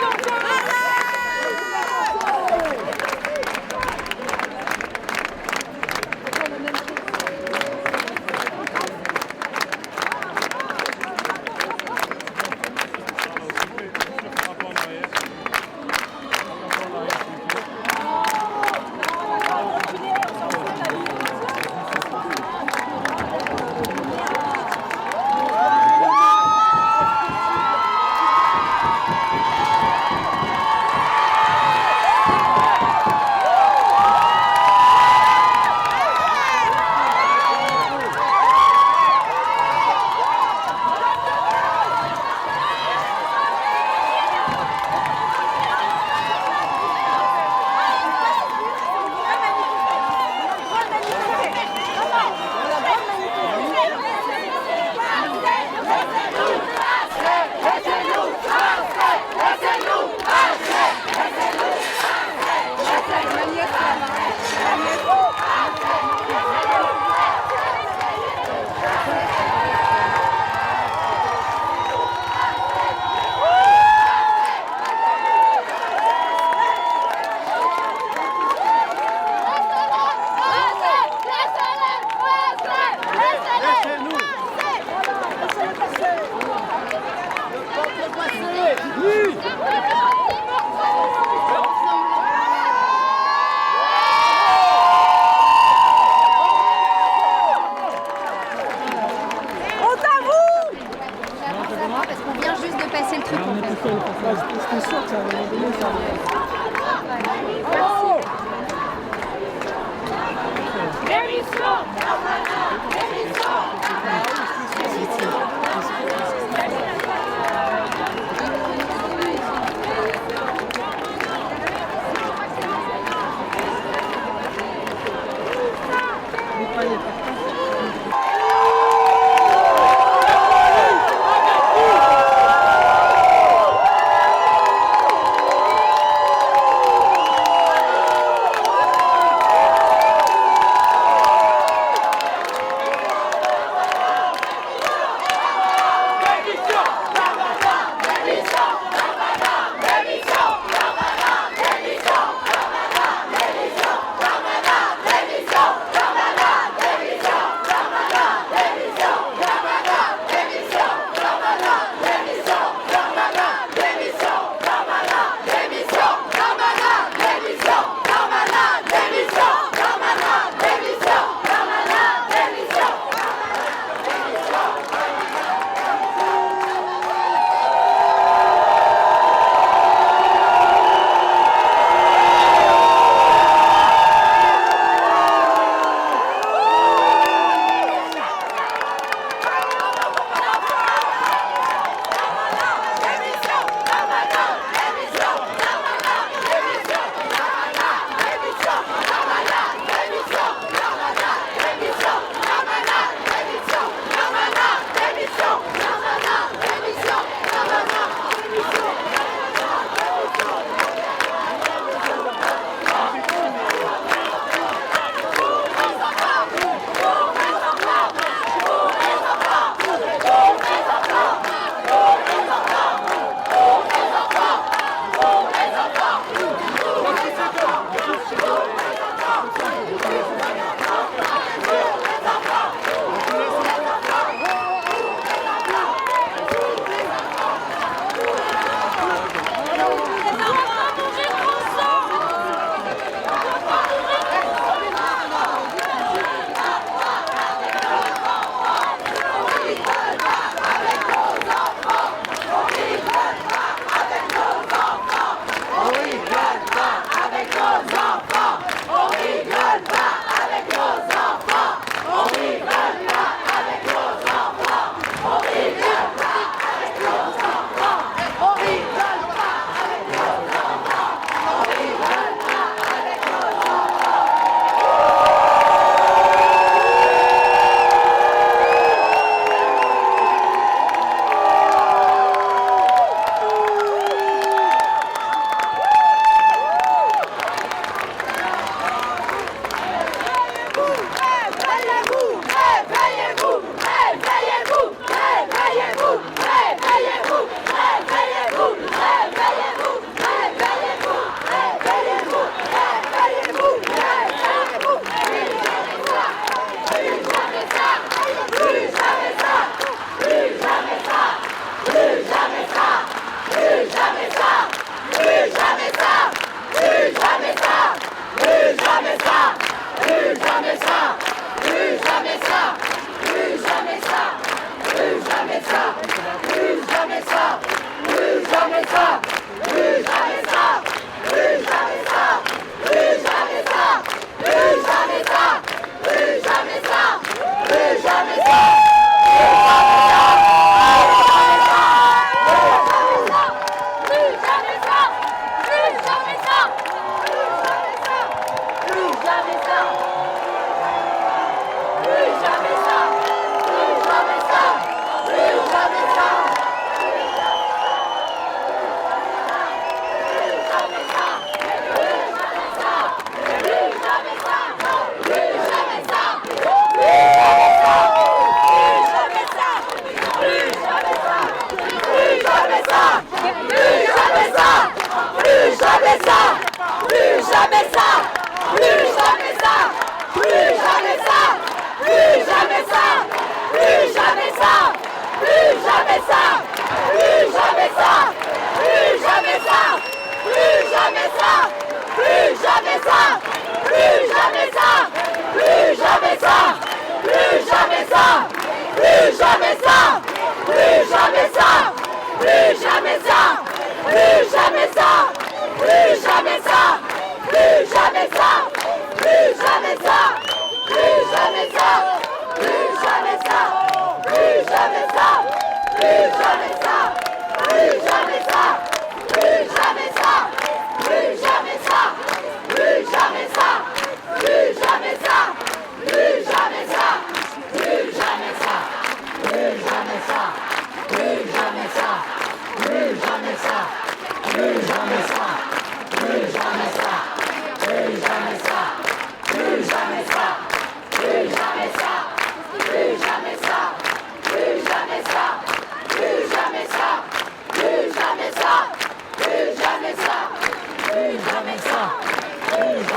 Plus jamais ça.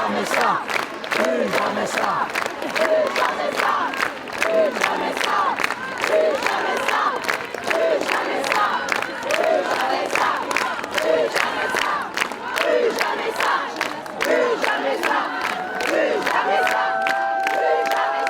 jamais ça, plus jamais ça, plus jamais ça, plus jamais ça, plus jamais ça, plus jamais ça, plus jamais ça, plus jamais ça, plus jamais ça, plus jamais ça, plus jamais ça.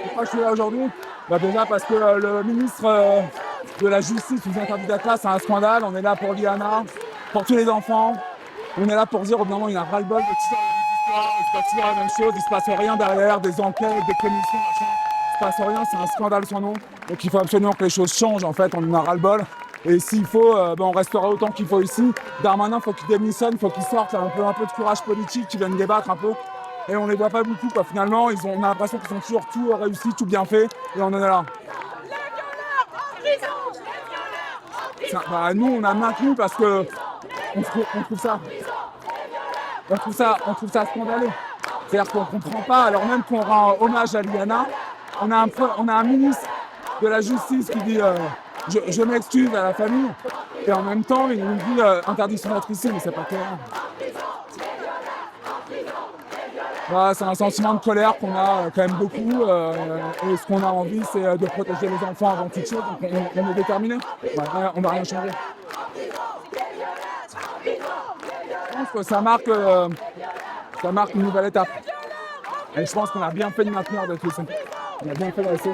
Pourquoi je suis là aujourd'hui? Déjà parce que le ministre de la Justice nous interdit d'être là, c'est un scandale. On est là pour Liana, pour tous les enfants. On est là pour dire évidemment il y a un ras-le-bol de tout ça, il se passe toujours la même chose, il ne se passe rien derrière, des enquêtes, des commissions, machin. Il ne se passe rien, c'est un scandale sans nom. Donc il faut absolument que les choses changent, en fait, on en a ras-le-bol. Et s'il faut, on restera autant qu'il faut ici. Darmanin, il faut qu'il démissionne, il faut qu'il sorte un peu de courage politique, qu'il vienne débattre un peu. Et on les voit pas beaucoup, quoi. Finalement, on a l'impression qu'ils ont toujours tout réussi, tout bien fait, et on en est là. Nous, on a maintenu parce que on trouve ça scandaleux. C'est-à-dire qu'on ne comprend pas, alors même qu'on rend hommage à Liana, on a un ministre de la Justice qui dit je m'excuse à la famille, et en même temps, il nous dit interdiction d'être ici, mais c'est pas clair. Voilà, c'est un sentiment de colère qu'on a quand même beaucoup, et ce qu'on a envie, c'est de protéger les enfants avant toute chose, donc on est déterminés, on va rien changer. Je pense que ça marque une nouvelle étape. Et je pense qu'on a bien fait de maintenir de tout ça. On a bien fait de rester.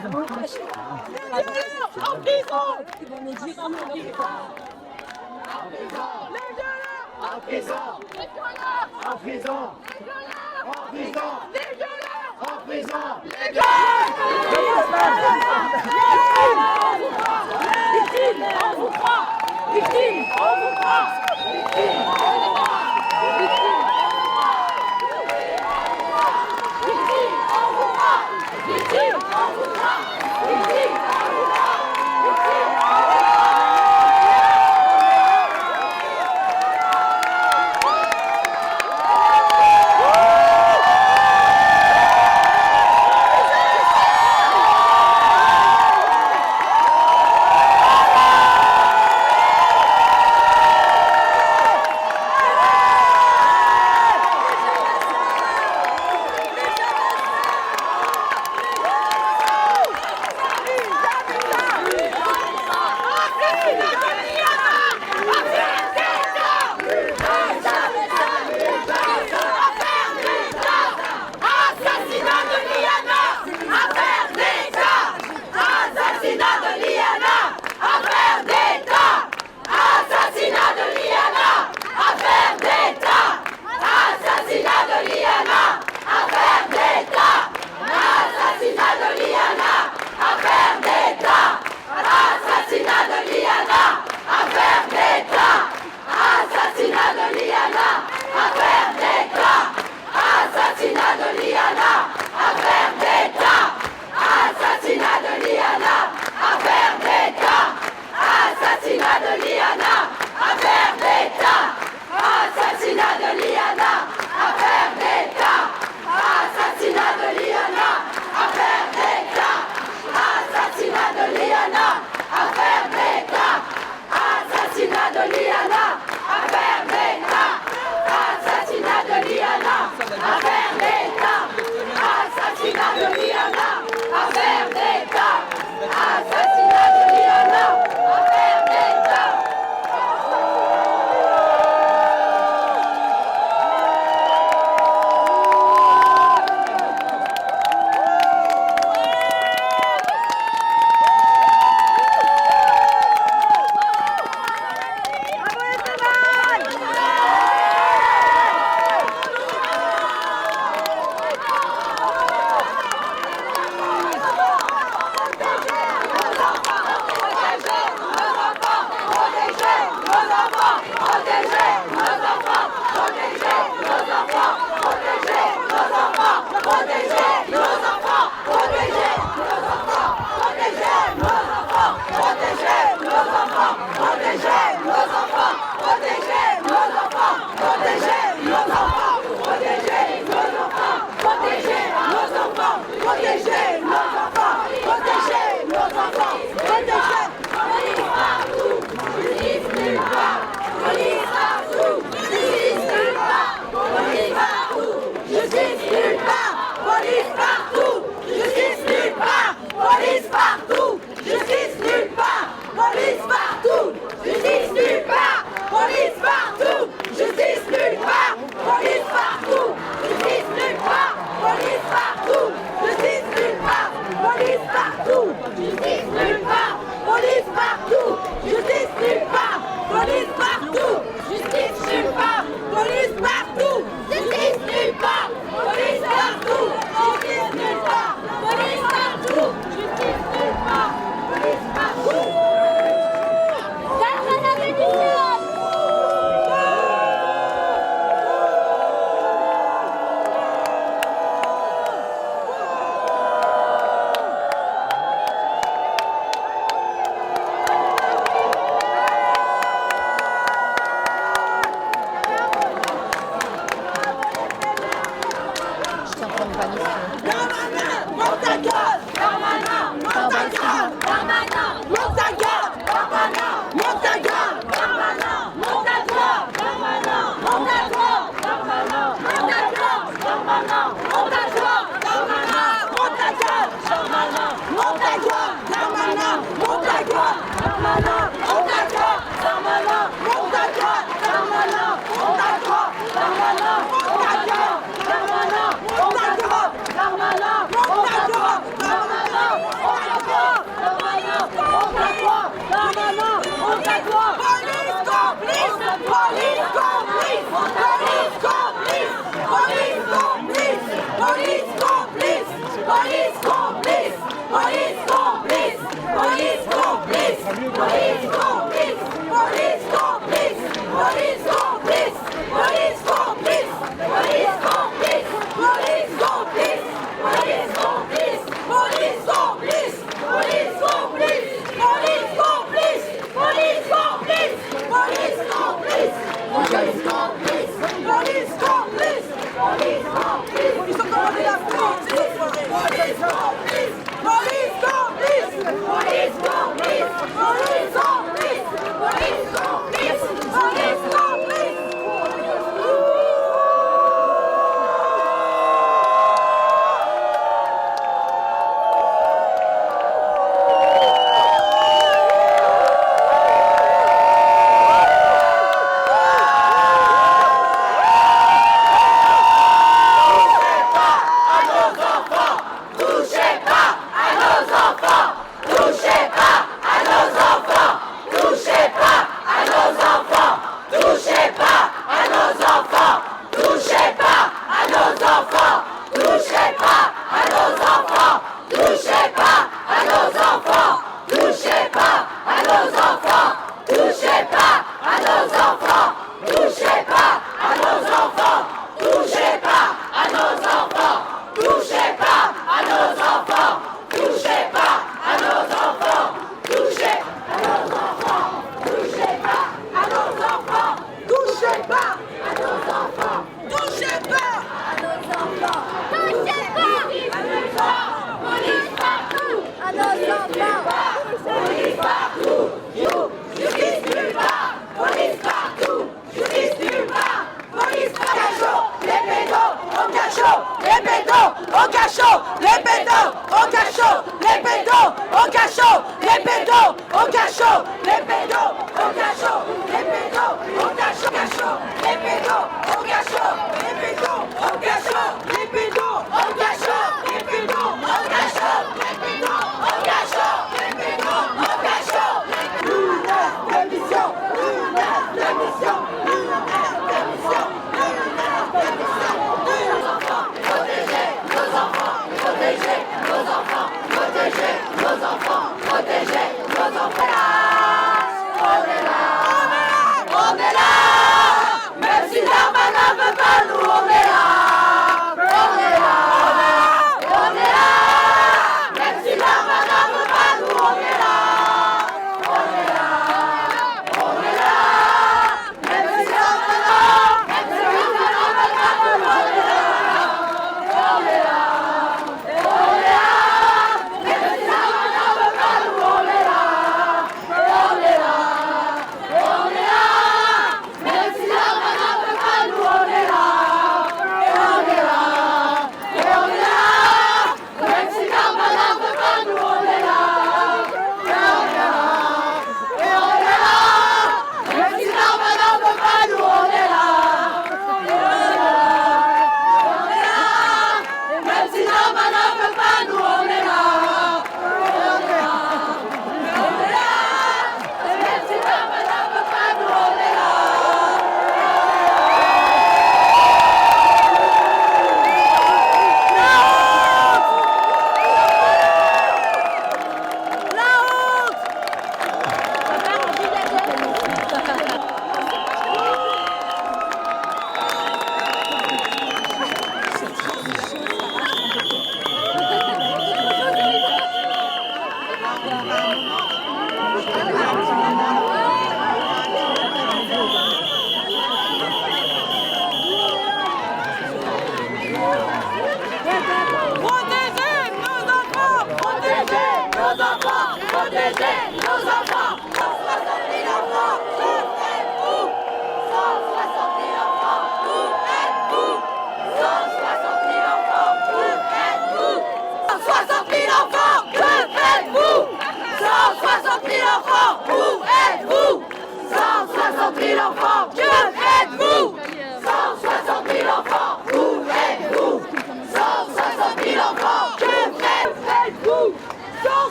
Protéger nos enfants,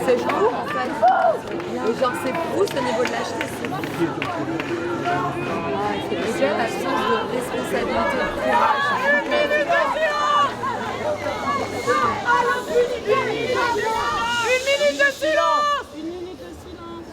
C'est fou en fait. Et genre c'est fou ce niveau de lâcheté. C'est déjà l'absence de responsabilité, de courage. Une minute de silence! Une minute de silence.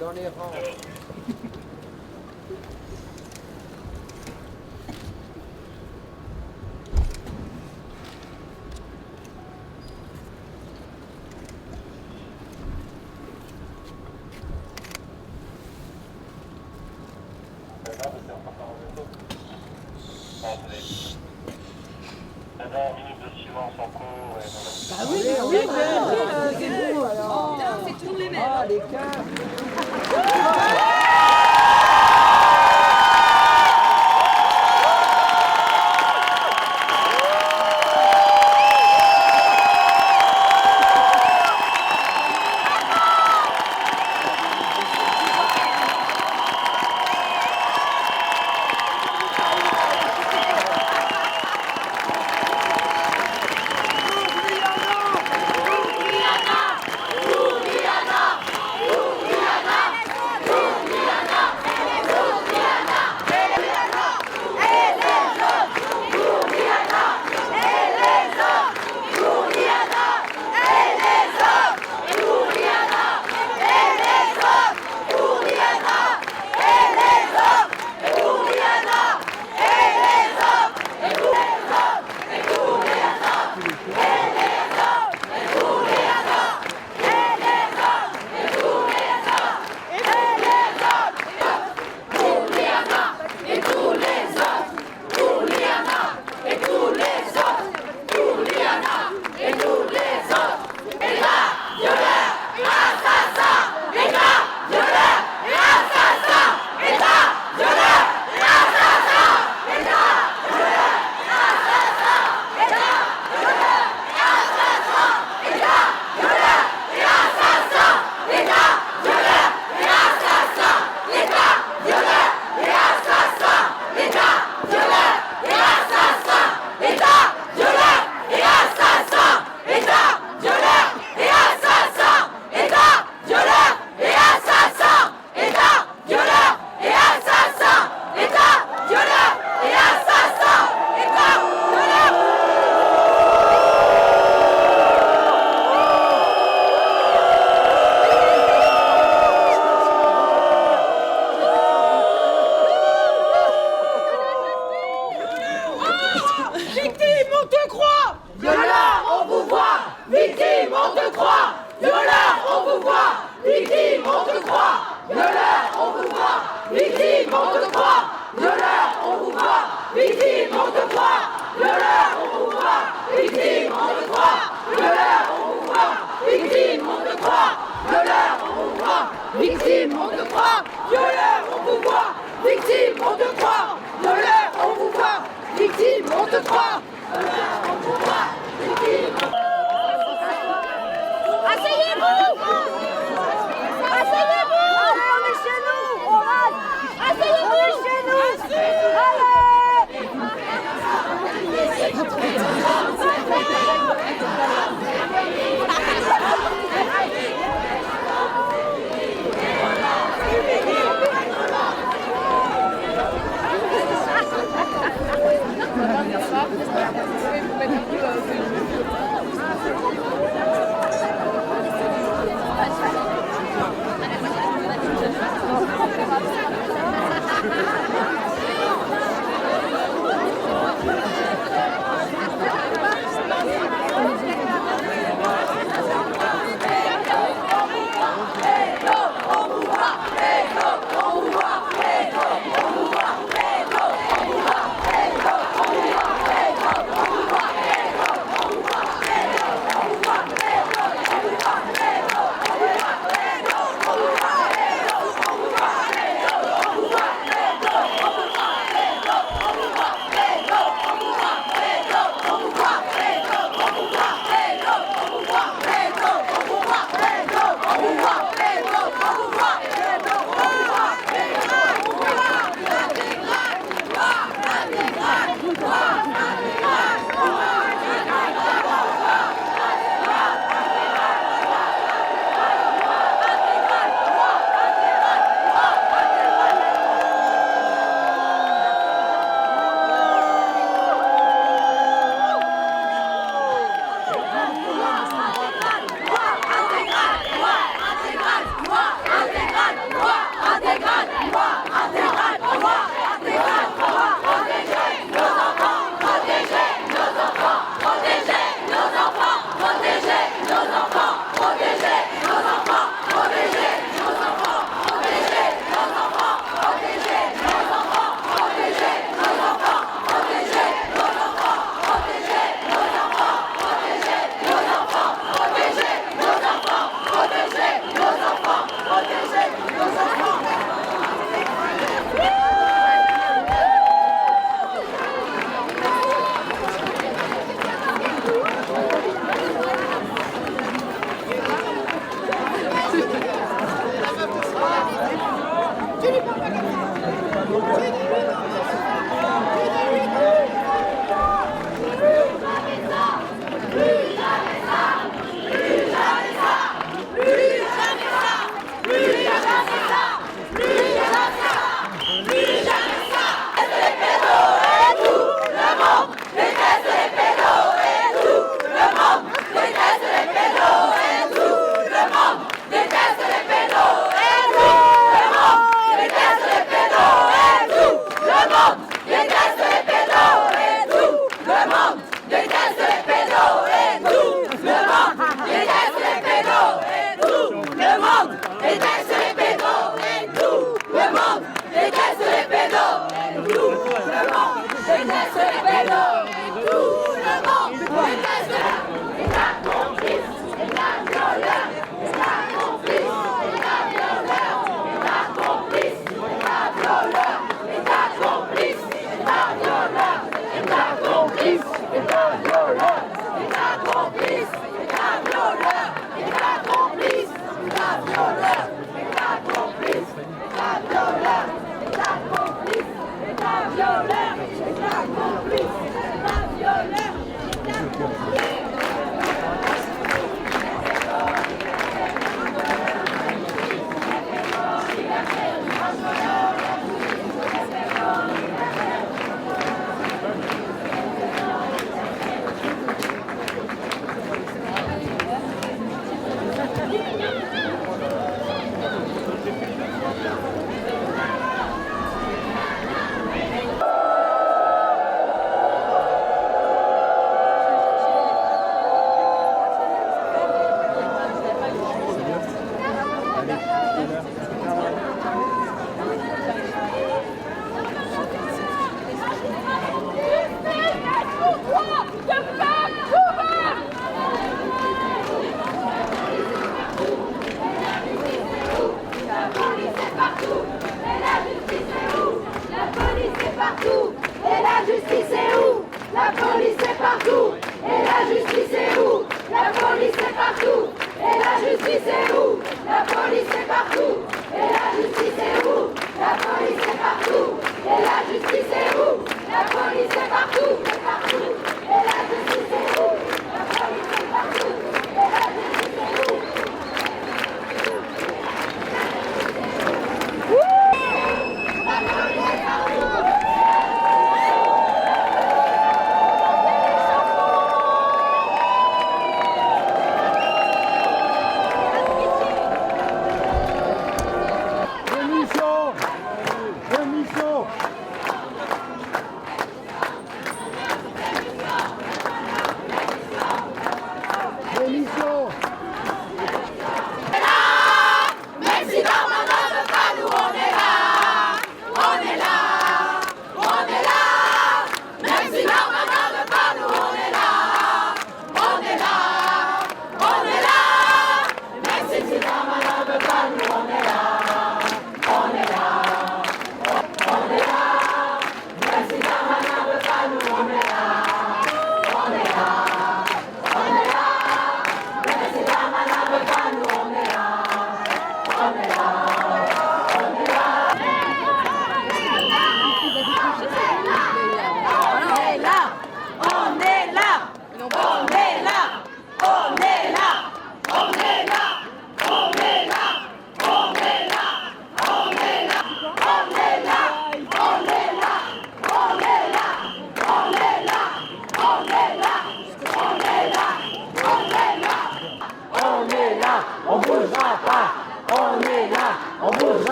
Dans les rangs. Ah oui, c'est vous alors. C'est toujours les mêmes. Ah, les cœurs. Ljubljana!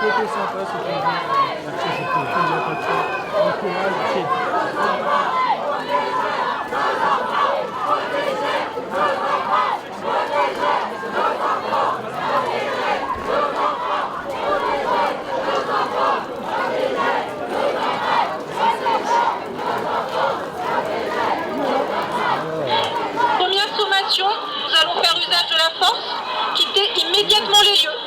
Côté sympa, c'est pas bien. Merci, c'est tout. Il n'y a pas de ça. Bon courage, pied. Première sommation, nous allons faire usage de la force, quitter immédiatement les lieux.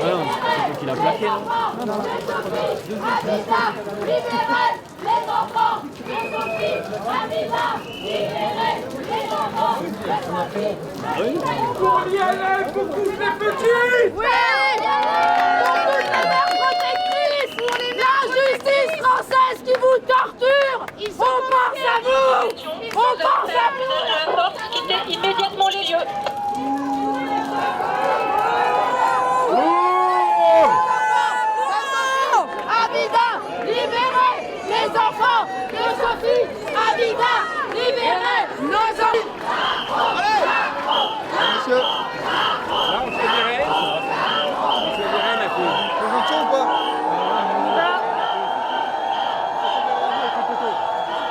Ah non, c'est toi qui l'as plaqué, non? Libérez les enfants, les filles, Habiba, libérez les enfants, Pour Lionel, pour tous les petits! Oui! Pour toutes les mères protectrices! La justice française qui vous torture! On pense à vous! On pense à vous! Usage de la force, quitter immédiatement les lieux. Habiba, libérez les enfants de Sophie! Habiba, libérez nos enfants! Monsieur, là on se fait virer. On se fait virer la couille. Vous vous tuez ou pas?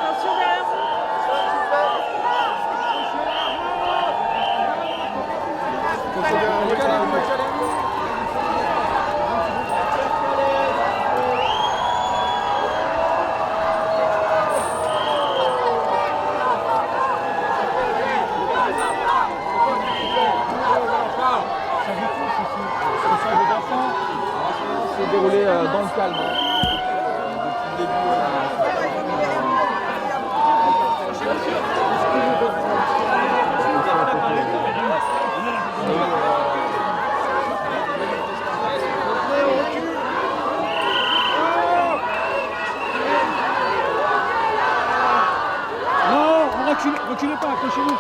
Attention derrière vous. C'est déroulé dans le calme. Depuis le début, Non, reculez pas, accrochez-vous.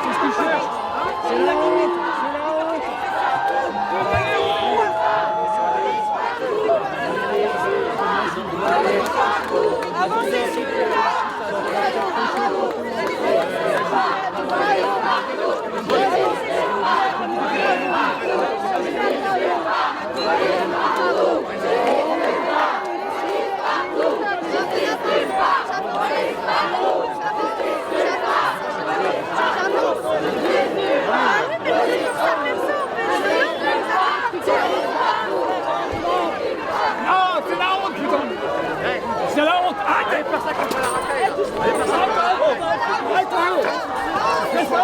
C'est ce qu'ils cherchent. C'est la limite. C'est la honte. Avancez, s'il vous plaît. Non, c'est la honte, putain. C'est la honte. Arrêtez de faire ça comme ça. Arrêtez. Fais ça.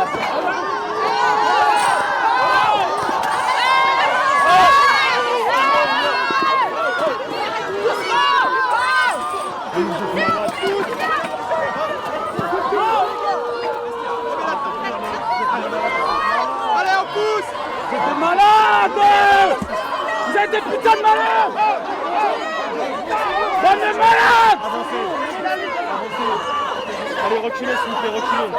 Allez, on pousse. Vous êtes des malades. Vous êtes des putains de malades. Bande de malades. Allez, reculez, s'il vous plaît, reculez.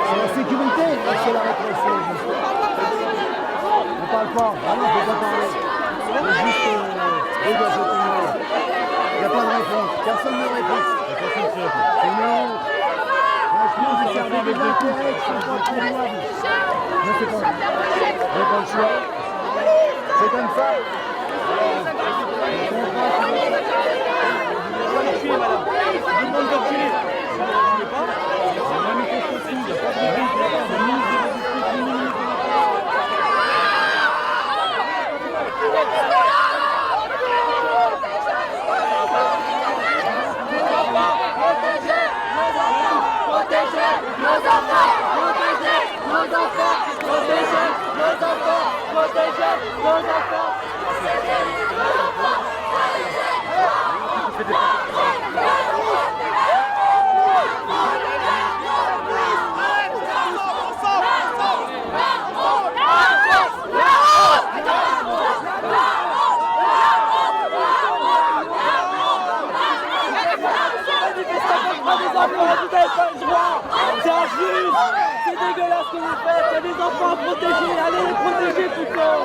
C'est la sécurité, c'est la répression. On parle pas, vraiment, on ne peut pas parler. C'est juste dégager tout le monde. Il n'y a pas de réponse, personne ne répond. C'est une honte. Franchement, vous servez des intérêts qui sont pas convenables. Je ne sais pas. J'ai pas le choix. C'est comme ça. Reculez, madame. Je vous demande de reculer. Si vous ne reculez pas, C'est injuste, c'est dégueulasse ce que vous faites, il y a des enfants à protéger, allez les protéger plutôt.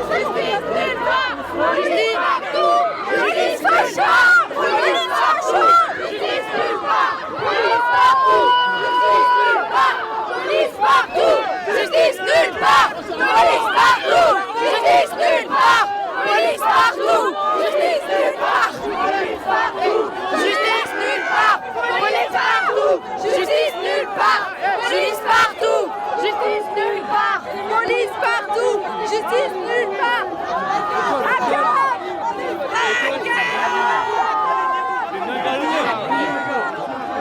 Justice nulle part, police partout, justice nulle part, police partout, justice nulle part, police partout, justice nulle part, police partout, justice nulle part, justice partout, justice nulle part, police partout, justice nulle part.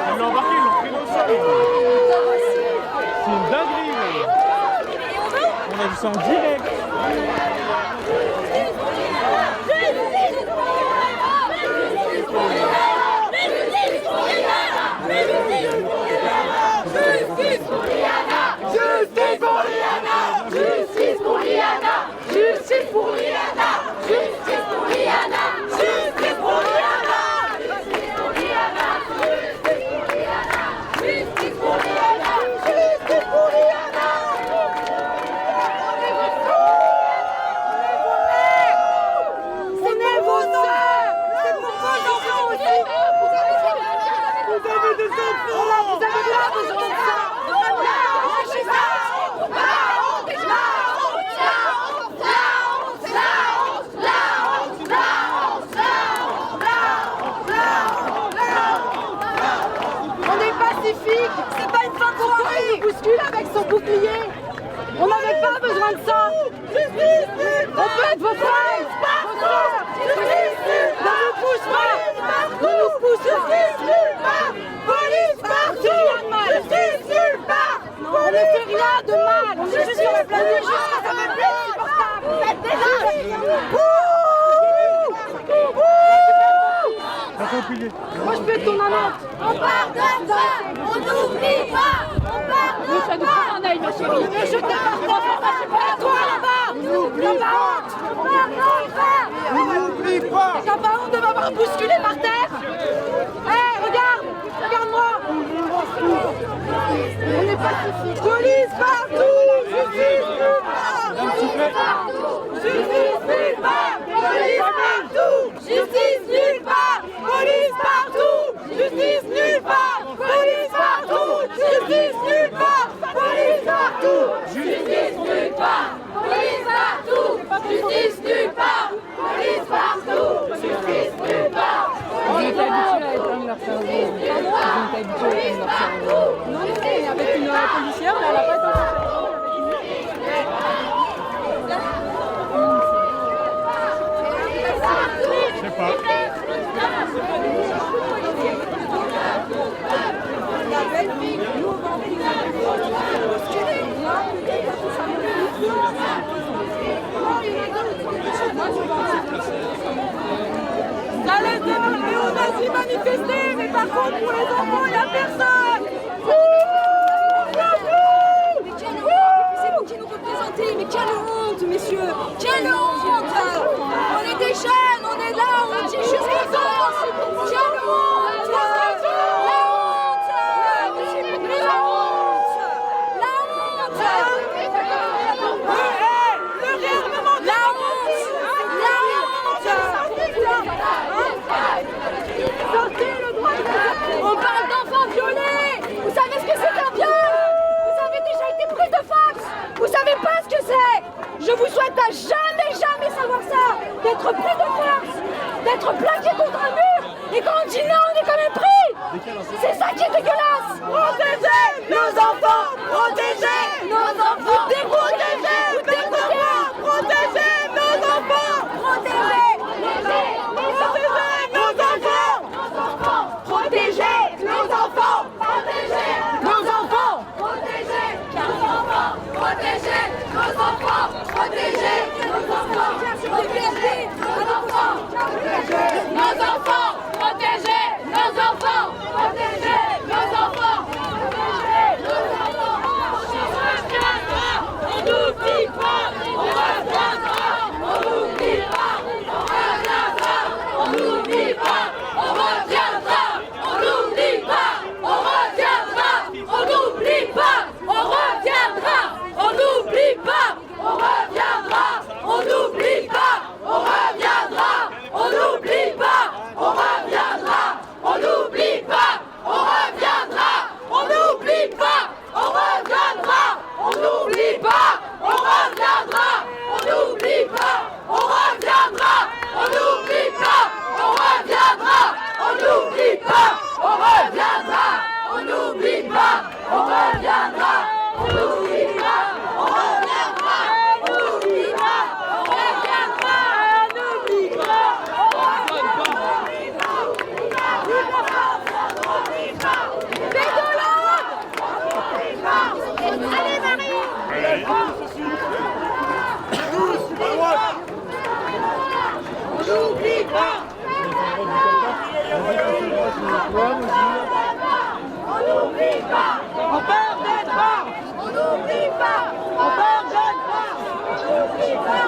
Ils l'ont embarqué, ils l'ont pris dans le sol. C'est une dinguerie. On a vu ça en direct. Justice pour Rihanna! Justice pour Rihanna! Justice pour Rihanna! Justice pour Rihanna! Justice pour Rihanna! Justice pour Rihanna! Justice pour Rihanna! Justice pour Rihanna! Justice pour Rihanna! C'est vos soeurs! C'est pour vos enfants aussi! Vous avez des enfants! Vous avez pas besoin de ça! C'est pas une fin de soirée, il nous bouscule avec son bouclier. On n'avait pas besoin de ça. On peut être vos frères. Ne nous pousse pas. Ne nous pousse pas. Police partout. Justice nulle part. On ne fait rien de mal. On est juste sur le plan du jeu. Ça me plaît insupportable. Vous êtes des lâches. Moi je peux être ton amante. On pardonne pas. On n'oublie pas. On pardonne pas. Un œil, ma chérie. Mais je te pardonne pas. C'est pas à toi là-bas. On n'oublie pas. On pardonne pas. On n'oublie pas. T'as pas honte de m'avoir bousculé par terre? Hé, regarde. Regarde-moi. On est pacifique. Police partout. Justice nulle part. Police partout. Justice nulle part. Police partout. Justice nulle part. Police partout. Justice nulle part. Police partout. Justice nulle part. Police partout. Justice nulle part. Police partout. Justice nulle part. Police partout. Justice nulle part. Ils étaient habitués à éteindre leur cerveau. Ils ont été habitués à éteindre leur cerveau. Non, mais avec une policière, là, elle n'a pas été. Je sais pas. Ça laisse demander aux nazis manifester, mais par contre pour les enfants, il n'y a personne. C'est vous qui nous représentez, mais quelle honte, messieurs. Quelle honte. On est des jeunes, on est là, on dit juste les enfants. Quelle honte. La honte. La honte. La honte. Le réarmement. La honte. La honte. Sortez le droit de... On parle d'enfants violés. Vous savez ce que c'est qu'un viol? Vous avez déjà été prise de force. Vous savez pas ce que c'est. Je vous souhaite à jamais savoir ça. D'être pris de force. D'être plaqué contre un mur. Et quand on dit non, on est quand même pris. C'est ça qui est dégueulasse. Protégez nos enfants. Protégez nos enfants. Protégez nos enfants. Protégez nos pas. On n'oublie pas. On pardonne pas. On n'oublie pas. On pardonne pas. On n'oublie pas.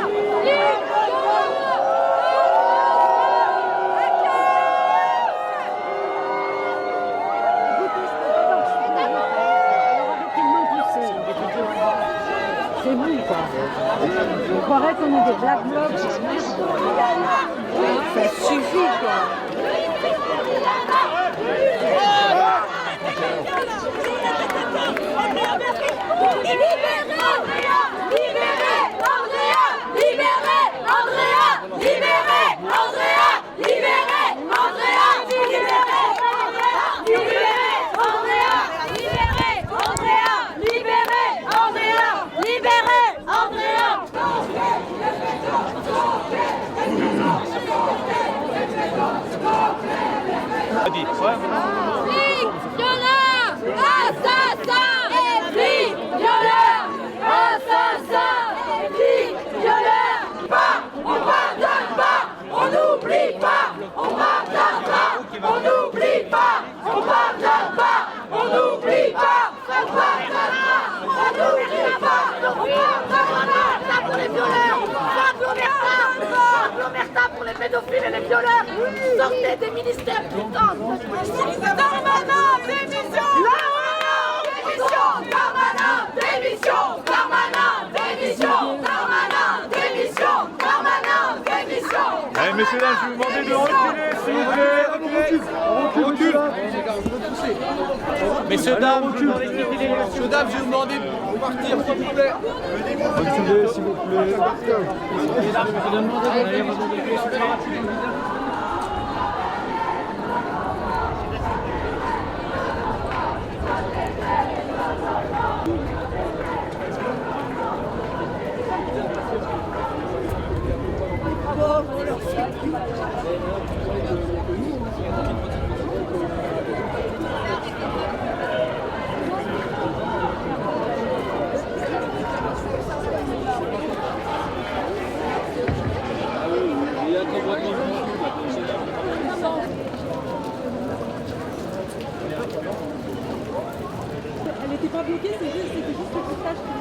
C'est vous, quoi. On croirait qu'on est des black blocs. Ça suffit, quoi. Pour les pédophiles et les violeurs, sortez des ministères, putain. Darmanin, démission. Démission, Darmanin, démission. Darmanin, démission. Darmanin, démission. Darmanin, démission. Allez, messieurs, dames, je vais vous demander de reculer, s'il vous plaît. On recule. Messieurs, dames, je vais vous demander de partir, s'il vous plaît. Reculez, s'il vous plaît. Elle n'était pas bloquée, c'était juste le pistache.